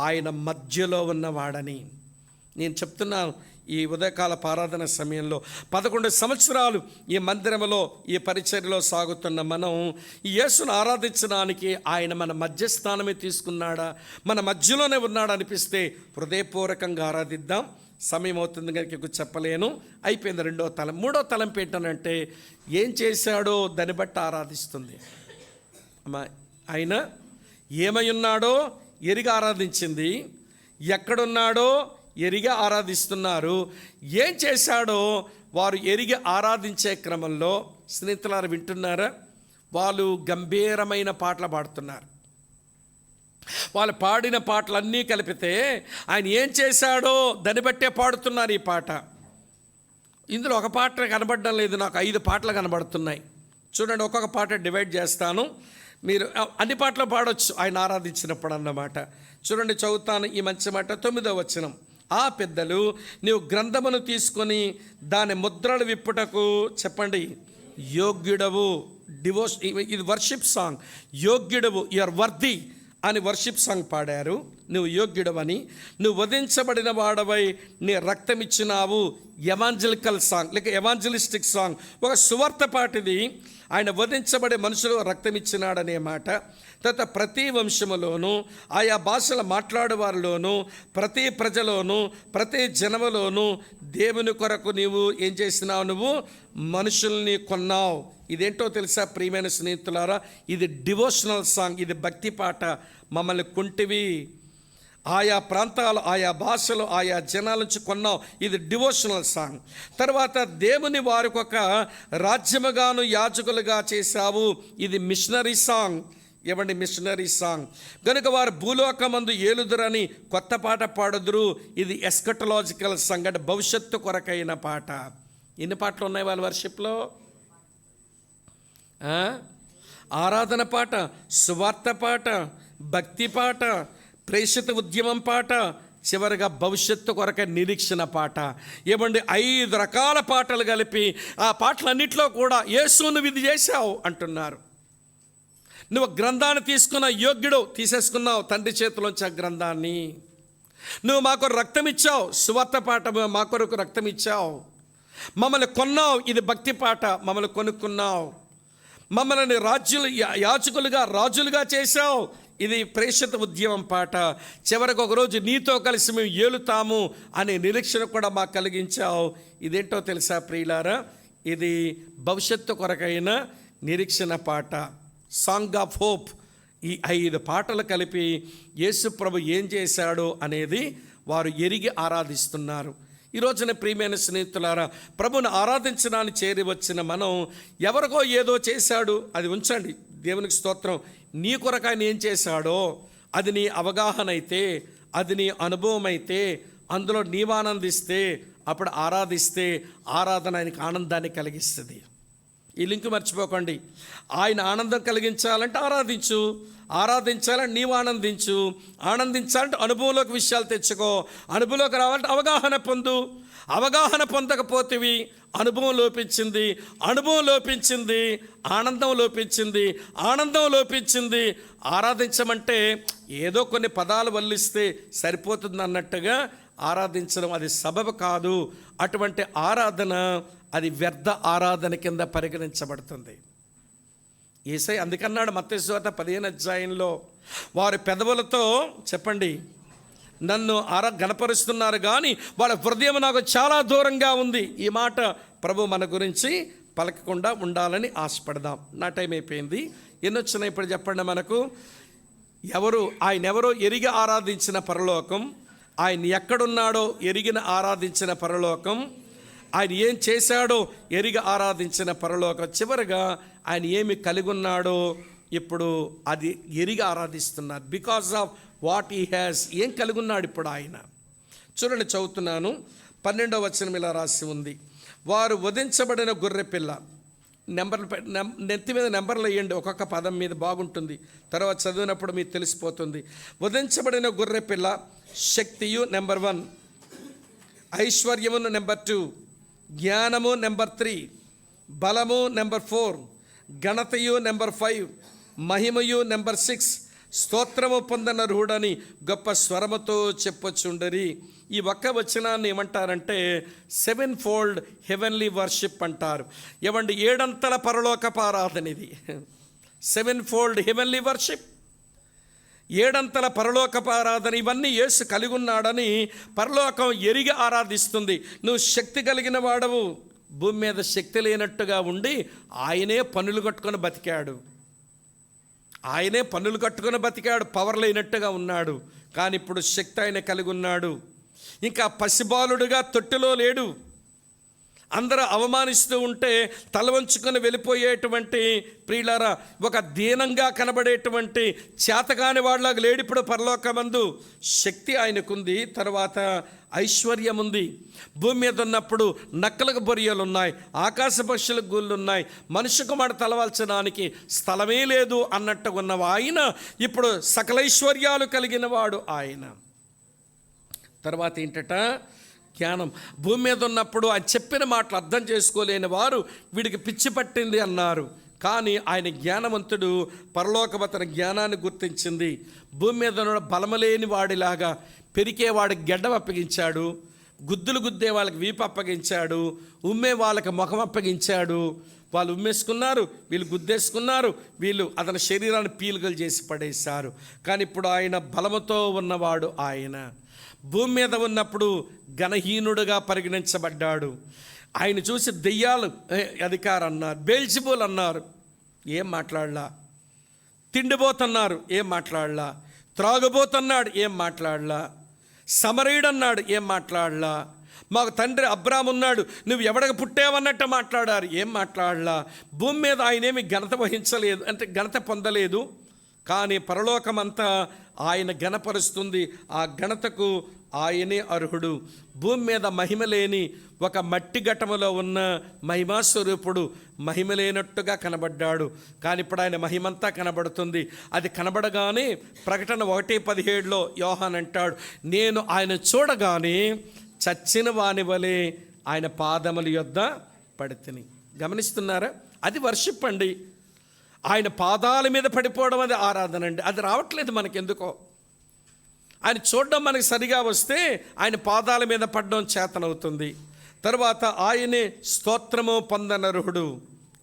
ఆయన మధ్యలో ఉన్నవాడని. నేను చెప్తున్నాను, ఈ ఉదయకాల ఆరాధన సమయంలో 11 సంవత్సరాలు ఈ మందిరంలో ఈ పరిచర్యలో సాగుతున్న మనం ఈ యేసును ఆరాధించడానికి ఆయన మన మధ్యస్థానమే తీసుకున్నాడా, మన మధ్యలోనే ఉన్నాడా అనిపిస్తే హృదయపూర్వకంగా ఆరాధిద్దాం. సమయం అవుతుంది కనుక చెప్పలేను, అయిపోయింది. 2వ తలం. 3వ తలంపు ఏంటనంటే, ఏం చేశాడో దాన్ని బట్టి ఆరాధిస్తుంది. ఆయన ఏమై ఉన్నాడో ఎరిగి ఆరాధించింది, ఎక్కడున్నాడో ఎరిగి ఆరాధిస్తున్నారు. ఏం చేశాడో వారు ఎరిగి ఆరాధించే క్రమంలో స్నేహితులారు వింటున్నారా, వాళ్ళు గంభీరమైన పాటలు పాడుతున్నారు. వాళ్ళు పాడిన పాటలన్నీ కలిపితే ఆయన ఏం చేశాడో దాన్ని బట్టే పాడుతున్నారు ఈ పాట. ఇందులో ఒక పాట కనబడడం లేదు, నాకు 5 పాటలు కనబడుతున్నాయి. చూడండి, ఒక్కొక్క పాట డివైడ్ చేస్తాను, మీరు అన్ని పాటలు పాడొచ్చు ఆయన ఆరాధించినప్పుడు అన్నమాట. చూడండి, చదువుతాను ఈ మంచి మాట. 9వ వచనం, ఆ పెద్దలు నీవు గ్రంథమును తీసుకొని దాని ముద్రలు విప్పుటకు చెప్పండి యోగ్యుడవు. ఇది వర్షిప్ సాంగ్. యోగ్యుడవు, యూఆర్ వర్ది అని వర్షిప్ సాంగ్ పాడారు. నువ్వు యోగ్యుడవని, నువ్వు వధించబడిన వాడవై నీ రక్తం ఇచ్చినావు. ఎవాంజలికల్ సాంగ్ లేక ఎవాంజలిస్టిక్ సాంగ్, ఒక సువార్త పాటిది. ఆయన వధించబడే మనుషులు రక్తం ఇచ్చినాడనే మాట. తర్వాత ప్రతి వంశములోను, ఆయా భాషలు మాట్లాడేవారిలోను, ప్రతి ప్రజలోను, ప్రతి జనములోను దేవుని కొరకు నీవు ఏం చేసినావు? నువ్వు మనుషుల్ని కొన్నావు. ఇదేంటో తెలుసా ప్రియమైన స్నేహితులారా? ఇది డివోషనల్ సాంగ్, ఇది భక్తి పాట. మమ్మల్ని కొంటివి, ఆయా ప్రాంతాలు, ఆయా భాషలు, ఆయా జనాల నుంచి కొన్నావు. ఇది డివోషనల్ సాంగ్. తర్వాత దేవుని వారికి ఒక రాజ్యముగాను యాజకులుగా చేశావు. ఇది మిషనరీ సాంగ్. ఏమండి, మిషనరీ సాంగ్. కనుక వారు భూలోకమందు ఏలుదురని కొత్త పాట పాడుదురు. ఇది ఎస్కటలాజికల్ సాంగ్, అంటే భవిష్యత్తు కొరకైన పాట. ఎన్ని పాటలు ఉన్నాయి వాళ్ళ వర్షిప్లో? ఆరాధన పాట, సువార్త పాట, భక్తి పాట, ప్రేషిత ఉద్యమం పాట, చివరిగా భవిష్యత్తు కొరక నిరీక్షణ పాట. ఏమండి, 5 రకాల పాటలు కలిపి ఆ పాటలన్నింటిలో కూడా యేసు నువ్వు ఇది చేశావు అంటున్నారు. నువ్వు గ్రంథాన్ని తీసుకున్న యోగ్యుడు, తీసేసుకున్నావు తండ్రి చేతిలోంచి ఆ గ్రంథాన్ని. నువ్వు మా కొరకు రక్తం ఇచ్చావు, సువార్త పాట మా కొరకు రక్తం ఇచ్చావు. మమ్మల్ని కొన్నావు, ఇది భక్తి పాట. మమ్మల్ని కొనుక్కున్నావు, మమ్మల్ని యాజకులుగా రాజులుగా చేశావు, ఇది ప్రేషిత ఉద్యమం పాట. చివరికి ఒకరోజు నీతో కలిసి మేము ఏలుతాము అనే నిరీక్షణ కూడా మాకు కలిగించావు. ఇదేంటో తెలుసా ప్రియులారా? ఇది భవిష్యత్తు కొరకైన నిరీక్షణ పాట, సాంగ్ ఆఫ్ హోప్. ఈ 5 పాటలు కలిపి యేసు ప్రభు ఏం చేశాడో అనేది వారు ఎరిగి ఆరాధిస్తున్నారు. ఈ రోజున ప్రియమైన స్నేహితులారా, ప్రభుని ఆరాధించడానికి చేరి వచ్చిన మనం ఎవరికో ఏదో చేశాడు అది ఉంచండి, దేవునికి స్తోత్రం. నీ కొరకు ఆయన ఏం చేశాడో అది నీ అవగాహన అయితే, అది నీ అనుభవం అయితే, అందులో నీవు ఆనందిస్తే, అప్పుడు ఆరాధిస్తే ఆరాధన ఆయనకి ఆనందాన్ని కలిగిస్తుంది. ఈ లింక్ మర్చిపోకండి. ఆయన ఆనందం కలిగించాలంటే ఆరాధించు, ఆరాధించాలంటే నీవు ఆనందించు, ఆనందించాలంటే అనుభవంలోకి విషయాలు తెచ్చుకో, అనుభవంలోకి రావాలంటే అవగాహన పొందు. అవగాహన పొందకపోతేవి అనుభవం లోపించింది, అనుభవం లోపించింది, ఆనందం లోపించింది, ఆనందం లోపించింది. ఆరాధించమంటే ఏదో కొన్ని పదాలు వల్లిస్తే సరిపోతుంది అన్నట్టుగా ఆరాధించడం అది సబబు కాదు. అటువంటి ఆరాధన అది వ్యర్థ ఆరాధన కింద పరిగణించబడుతుంది. యేసయ్య అందుకన్నాడు మత్తయి సువార్త 15వ అధ్యాయంలో, వారి పెదవులతో చెప్పండి నన్ను గణపరుస్తున్నారు కానీ వాళ్ళ హృదయం నాకు చాలా దూరంగా ఉంది. ఈ మాట ప్రభు మన గురించి పలకకుండా ఉండాలని ఆశపడదాం. నా టైం అయిపోయింది. ఎన్ని వచ్చినాయి ఇప్పుడు చెప్పండి మనకు? ఆయన ఎవరో ఎరిగి ఆరాధించిన పరలోకం, ఆయన ఎక్కడున్నాడో ఎరిగిన ఆరాధించిన పరలోకం, ఆయన ఏం చేశాడో ఎరిగి ఆరాధించిన పరలోకం, చివరిగా ఆయన ఏమి కలిగి ఉన్నాడో ఇప్పుడు అది ఎరిగి ఆరాధిస్తున్నారు. Because of what he has, ఏం కలిగి ఉన్నాడు ఇప్పుడు ఆయన. చూడండి, చదువుతున్నాను. 12వ వచనం ఇలా రాసి ఉంది, వారు వధించబడిన గొర్రె పిల్ల. నెత్తి మీద నెంబర్లు వేయండి, ఒక్కొక్క పదం మీద బాగుంటుంది, తర్వాత చదివినప్పుడు మీకు తెలిసిపోతుంది. వధించబడిన గొర్రె పిల్ల శక్తియు నెంబర్ 1, ఐశ్వర్యమును నెంబర్ 2, జ్ఞానము నెంబర్ 3, బలము నెంబర్ 4, ఘనతయు నెంబర్ 5, మహిమయు నెంబర్ 6, స్తోత్రము పొందన రూఢని గొప్ప స్వరముతో చెప్పొచ్చుండరి. ఈ ఒక్క వచనాన్ని ఏమంటారంటే 7-fold హెవెన్లీ వర్షిప్ అంటారు. ఏమండి, 7 అంతల పరలోకపు ఆరాధన ఇది. 7-fold హెవెన్లీ వర్షిప్, 7 అంతల పరలోకపు ఆరాధన. ఇవన్నీ యేసు కలిగి ఉన్నాడని పరలోకం ఎరిగి ఆరాధిస్తుంది. నువ్వు శక్తి కలిగిన వాడవు, భూమి మీద శక్తి లేనట్టుగా ఉండి ఆయనే పన్నులు కట్టుకొని బతికాడు, ఆయనే పన్నులు కట్టుకొని బతికాడు, పవర్ లేనట్టుగా ఉన్నాడు. కానీ ఇప్పుడు శక్తి ఆయన కలిగి ఉన్నాడు. ఇంకా పసిబాలుడుగా తొట్టిలో లేడు. అందరూ అవమానిస్తూ ఉంటే తల వంచుకొని వెళ్ళిపోయేటువంటి ప్రియులారా, ఒక దీనంగా కనబడేటువంటి చేతగాని వాళ్ళకి లేడు ఇప్పుడు పరలోకమందు. శక్తి ఆయనకుంది, తర్వాత ఐశ్వర్యం ఉంది. భూమి మీద ఉన్నప్పుడు నక్కలకు బొరియలు ఉన్నాయి, ఆకాశ పక్షులకు గూళ్ళు ఉన్నాయి, మనుష్య కుమారుడు తలవాల్చడానికి స్థలమే లేదు అన్నట్టు ఉన్నవ ఆయన ఇప్పుడు సకలైశ్వర్యాలు కలిగిన వాడు ఆయన. తర్వాత ఏంటట? జ్ఞానం. భూమి మీద ఉన్నప్పుడు ఆయన చెప్పిన మాటలు అర్థం చేసుకోలేని వారు వీడికి పిచ్చి పట్టింది అన్నారు. కానీ ఆయన జ్ఞానవంతుడు, పరలోకవతన జ్ఞానాన్ని గుర్తించింది. భూమి మీద ఉన్న బలమలేని వాడిలాగా పెరికేవాడికి గెడ్డం అప్పగించాడు, గుద్దులు గుద్దే వాళ్ళకి వీపు అప్పగించాడు, ఉమ్మే వాళ్ళకి ముఖం అప్పగించాడు. వాళ్ళు ఉమ్మేసుకున్నారు, వీళ్ళు గుద్దేసుకున్నారు, వీళ్ళు అతని శరీరాన్ని పీలుగలు చేసి పడేశారు. కానీ ఇప్పుడు ఆయన బలముతో ఉన్నవాడు. ఆయన భూమి మీద ఉన్నప్పుడు ఘనహీనుడుగా పరిగణించబడ్డాడు. ఆయన చూసి దెయ్యాలు అధికారం అన్నారు, బెల్జెబూల్ అన్నారు, ఏం మాట్లాడలా. తిండిపోతున్నారు, ఏం మాట్లాడలా. త్రాగుబోతున్నాడు, ఏం మాట్లాడలా. సమరయుడు అన్నాడు, ఏం మాట్లాడలా. మాకు తండ్రి అబ్రాహాము ఉన్నాడు, నువ్వు ఎవడకు పుట్టావన్నట్టు మాట్లాడారు, ఏం మాట్లాడలా. భూమి మీద ఆయనేమి ఘనత వహించలేదు, అంటే ఘనత పొందలేదు. కానీ పరలోకమంతా ఆయన ఘనపరుస్తుంది. ఆ ఘనతకు ఆయనే అర్హుడు. భూమి మీద మహిమ లేని ఒక మట్టి ఘటములో ఉన్న మహిమాస్వరూపుడు మహిమ లేనట్టుగా కనబడ్డాడు. కానీ ఇప్పుడు ఆయన మహిమంతా కనబడుతుంది. అది కనబడగానే ప్రకటన 1:17లో యోహాన్ అంటాడు, నేను ఆయన చూడగానే చచ్చిన వాని వలె ఆయన పాదముల యొద్ద పడితిని. గమనిస్తున్నారా? అది వర్షిప్ అండి. ఆయన పాదాల మీద పడిపోవడం అది ఆరాధన అండి. అది రావట్లేదు మనకెందుకో. ఆయన చూడడం మనకి సరిగా వస్తే ఆయన పాదాల మీద పడడం చేతనవుతుంది. తర్వాత ఆయనే స్తోత్రము పొందనర్హుడు.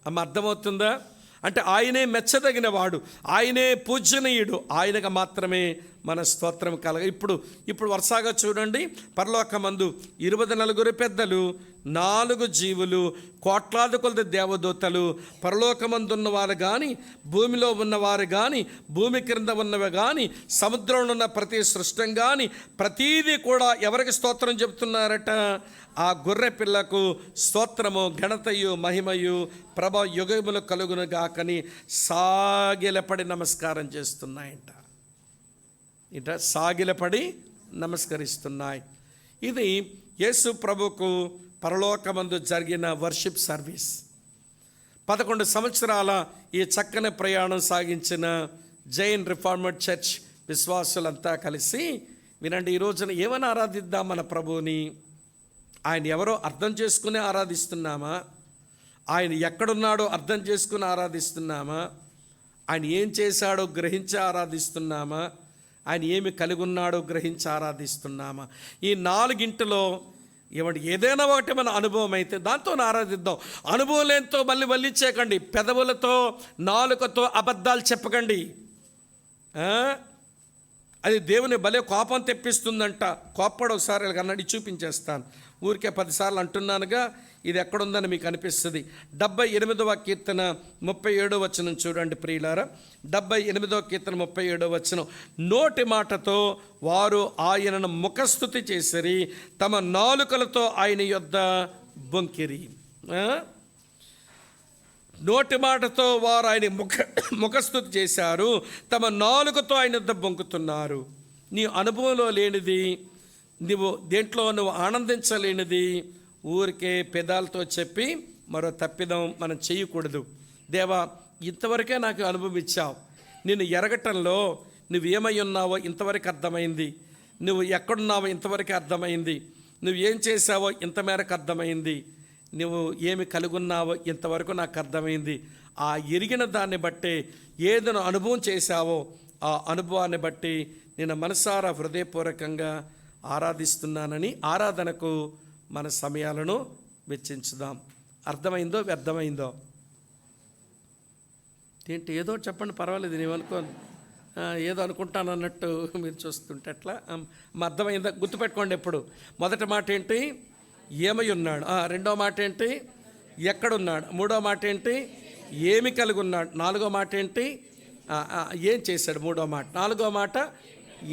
అమ్మ అర్థమవుతుందా? అంటే ఆయనే మెచ్చదగిన వాడు, ఆయనే పూజనీయుడు, ఆయనకు మాత్రమే మన స్తోత్రం కలగ. ఇప్పుడు వరుసగా చూడండి, పరలోకమందు 24 పెద్దలు, 4 జీవులు, కోట్లాది కొలది దేవదూతలు, పరలోకమందున్న వారు కానీ, భూమిలో ఉన్నవారు కానీ, భూమి క్రింద ఉన్నవి కానీ, సముద్రంలో ఉన్న ప్రతి సృష్టం కానీ, ప్రతీదీ కూడా ఎవరికి స్తోత్రం చెబుతున్నారట? ఆ గొర్రె పిల్లకు స్తోత్రము, ఘనతయు, మహిమయు, ప్రభ యుగములు కలుగును గాకని సాగిలపడి నమస్కారం చేస్తున్నాయంట. సాగిలపడి నమస్కరిస్తున్నాయి. ఇది యేసు ప్రభుకు పరలోకమందు జరిగిన వర్షిప్ సర్వీస్. 11 సంవత్సరాల ఈ చక్కని ప్రయాణం సాగించిన జైన్ రిఫార్మడ్ చర్చ్ విశ్వాసులంతా కలిసి వినండి, ఈ రోజున ఏమని ఆరాధిద్దాం మన ప్రభువుని? ఆయన ఎవరో అర్థం చేసుకుని ఆరాధిస్తున్నామా? ఆయన ఎక్కడున్నాడో అర్థం చేసుకుని ఆరాధిస్తున్నామా? ఆయన ఏం చేశాడో గ్రహించి ఆరాధిస్తున్నామా? ఆయన ఏమి కలిగి ఉన్నాడో గ్రహించి ఆరాధిస్తున్నామా? ఈ 4 ఏదైనా ఒకటి మన అనుభవం అయితే దాంతో ఆరాధిద్దాం. అనుభవం లేనితో మళ్ళీ వల్లించేయకండి. పెదవులతో, నాలుకతో అబద్ధాలు చెప్పకండి. అది దేవుని భలే కోపం తెప్పిస్తుందంట. కోప్పడు ఒకసారి అన్నాడు, చూపించేస్తాను. ఊరికే 10 సార్లు అంటున్నానుగా, ఇది ఎక్కడుందని మీకు అనిపిస్తుంది. 78వ కీర్తన 37వ వచనం చూడండి ప్రియులారా. 78వ కీర్తన 37వ వచనం, నోటి మాటతో వారు ఆయనను ముఖస్తుతి చేసిరి, తమ నాలుకలతో ఆయన యొద్ద బొంకిరి. నోటి మాటతో వారు ఆయన ముఖస్తుతి చేశారు, తమ నాలుకతో ఆయన యొద్ద బొంకుతున్నారు. నీ అనుభవంలో లేనిది, దేంట్లో నువ్వు ఆనందించలేనిది ఊరికే పెదాలతో చెప్పి మరో తప్పిదం మనం చేయకూడదు. దేవా, ఇంతవరకే నాకు అనుభవం ఇచ్చావు. నిన్ను ఎరగటంలో నువ్వేమై ఉన్నావో ఇంతవరకు అర్థమైంది, నువ్వు ఎక్కడున్నావో ఇంతవరకు అర్థమైంది, నువ్వు ఏం చేసావో ఇంత మేరకు అర్థమైంది, నువ్వు ఏమి కలుగున్నావో ఇంతవరకు నాకు అర్థమైంది. ఆ ఎరిగిన దాన్ని బట్టి ఏదైనా అనుభవం చేశావో ఆ అనుభవాన్ని బట్టి నేను మనసారా హృదయపూర్వకంగా ఆరాధిస్తున్నానని ఆరాధనకు మన సమయాలను వెచ్చించుదాం. అర్థమైందో వ్యర్థమైందో? ఏంటి ఏదో చెప్పండి, పర్వాలేదు, నేనేమనుకోను, ఏదో అనుకుంటాను అన్నట్టు మీరు చూస్తుంటే ఎట్లా? అర్థమైందా? గుర్తుపెట్టుకోండి. ఎప్పుడు మొదటి మాట ఏంటి? ఏమై ఉన్నాడు. రెండో మాట ఏంటి? ఎక్కడున్నాడు. మూడో మాట ఏంటి? ఏమి కలిగి ఉన్నాడు. నాలుగో మాట ఏంటి? ఏం చేశాడు. మూడో మాట. నాలుగో మాట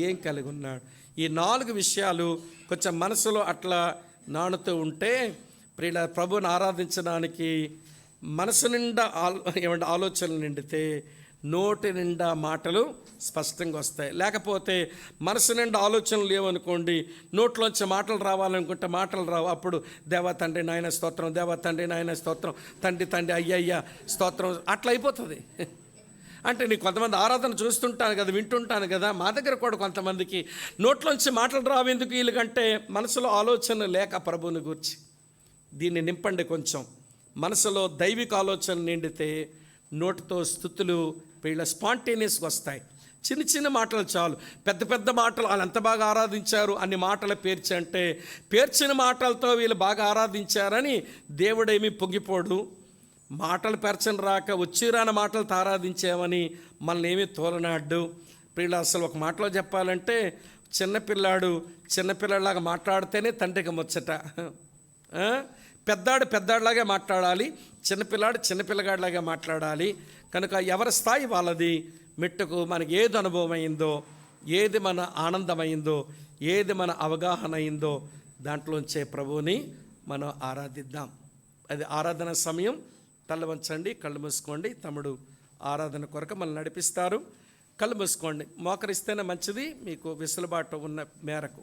ఏం కలిగి ఉన్నాడు. ఈ 4 విషయాలు కొంచెం మనసులో అట్లా నానుతూ ఉంటే ప్రియుల ప్రభువుని ఆరాధించడానికి మనసు నిండా ఆలోచనలు నిండితే నోటి నిండా మాటలు స్పష్టంగా వస్తాయి. లేకపోతే మనసు నిండా ఆలోచనలు లేవనుకోండి, నోట్లోంచి మాటలు రావాలనుకుంటే మాటలు రావు. అప్పుడు దేవా తండ్రి నాయన స్తోత్రం, దేవా తండ్రి నాయన స్తోత్రం, తండ్రి తండ్రి అయ్యయ్యా స్తోత్రం, అట్లా అయిపోతుంది. అంటే నేను కొంతమంది ఆరాధన చూస్తుంటాను కదా, వింటుంటాను కదా, మా దగ్గర కూడా కొంతమందికి నోట్లోంచి మాటలు రావెందుకు వీళ్ళకంటే మనసులో ఆలోచన లేక ప్రభువుని గురించి. దీన్ని నింపండి కొంచెం. మనసులో దైవిక ఆలోచన నిండితే నోటితో స్తుతులు వీళ్ళ స్పాంటేనియస్గా వస్తాయి. చిన్న చిన్న మాటలు చాలు. పెద్ద పెద్ద మాటలు వాళ్ళు ఎంత బాగా ఆరాధించారు అన్ని మాటలు పేర్చి అంటే, పేర్చిన మాటలతో వీళ్ళు బాగా ఆరాధించారని దేవుడేమీ పొంగిపోడు. మాటలు పెరచని రాక వచ్చిరాని మాటలతో ఆరాధించామని మనల్ని ఏమీ తోలనాడు. వీళ్ళు అసలు ఒక మాటలో చెప్పాలంటే, చిన్నపిల్లలాగా మాట్లాడితేనే తండ్రికి ముచ్చట. పెద్దాడు పెద్దాడిలాగే మాట్లాడాలి, చిన్నపిల్లగాడిలాగా మాట్లాడాలి. కనుక ఎవరి స్థాయి వాళ్ళది. మెట్టుకు మనకి ఏది అనుభవం అయిందో, ఏది మన ఆనందమైందో, ఏది మన అవగాహన అయిందో దాంట్లోంచే ప్రభువుని మనం ఆరాధిద్దాం. అది ఆరాధన సమయం. తల వంచండి, కళ్ళు మూసుకోండి. తమ్ముడు ఆరాధన కొరకు మనల్ని నడిపిస్తారు. కళ్ళు మూసుకోండి, మోకరిస్తేనే మంచిది మీకు వెసులుబాటు ఉన్న మేరకు.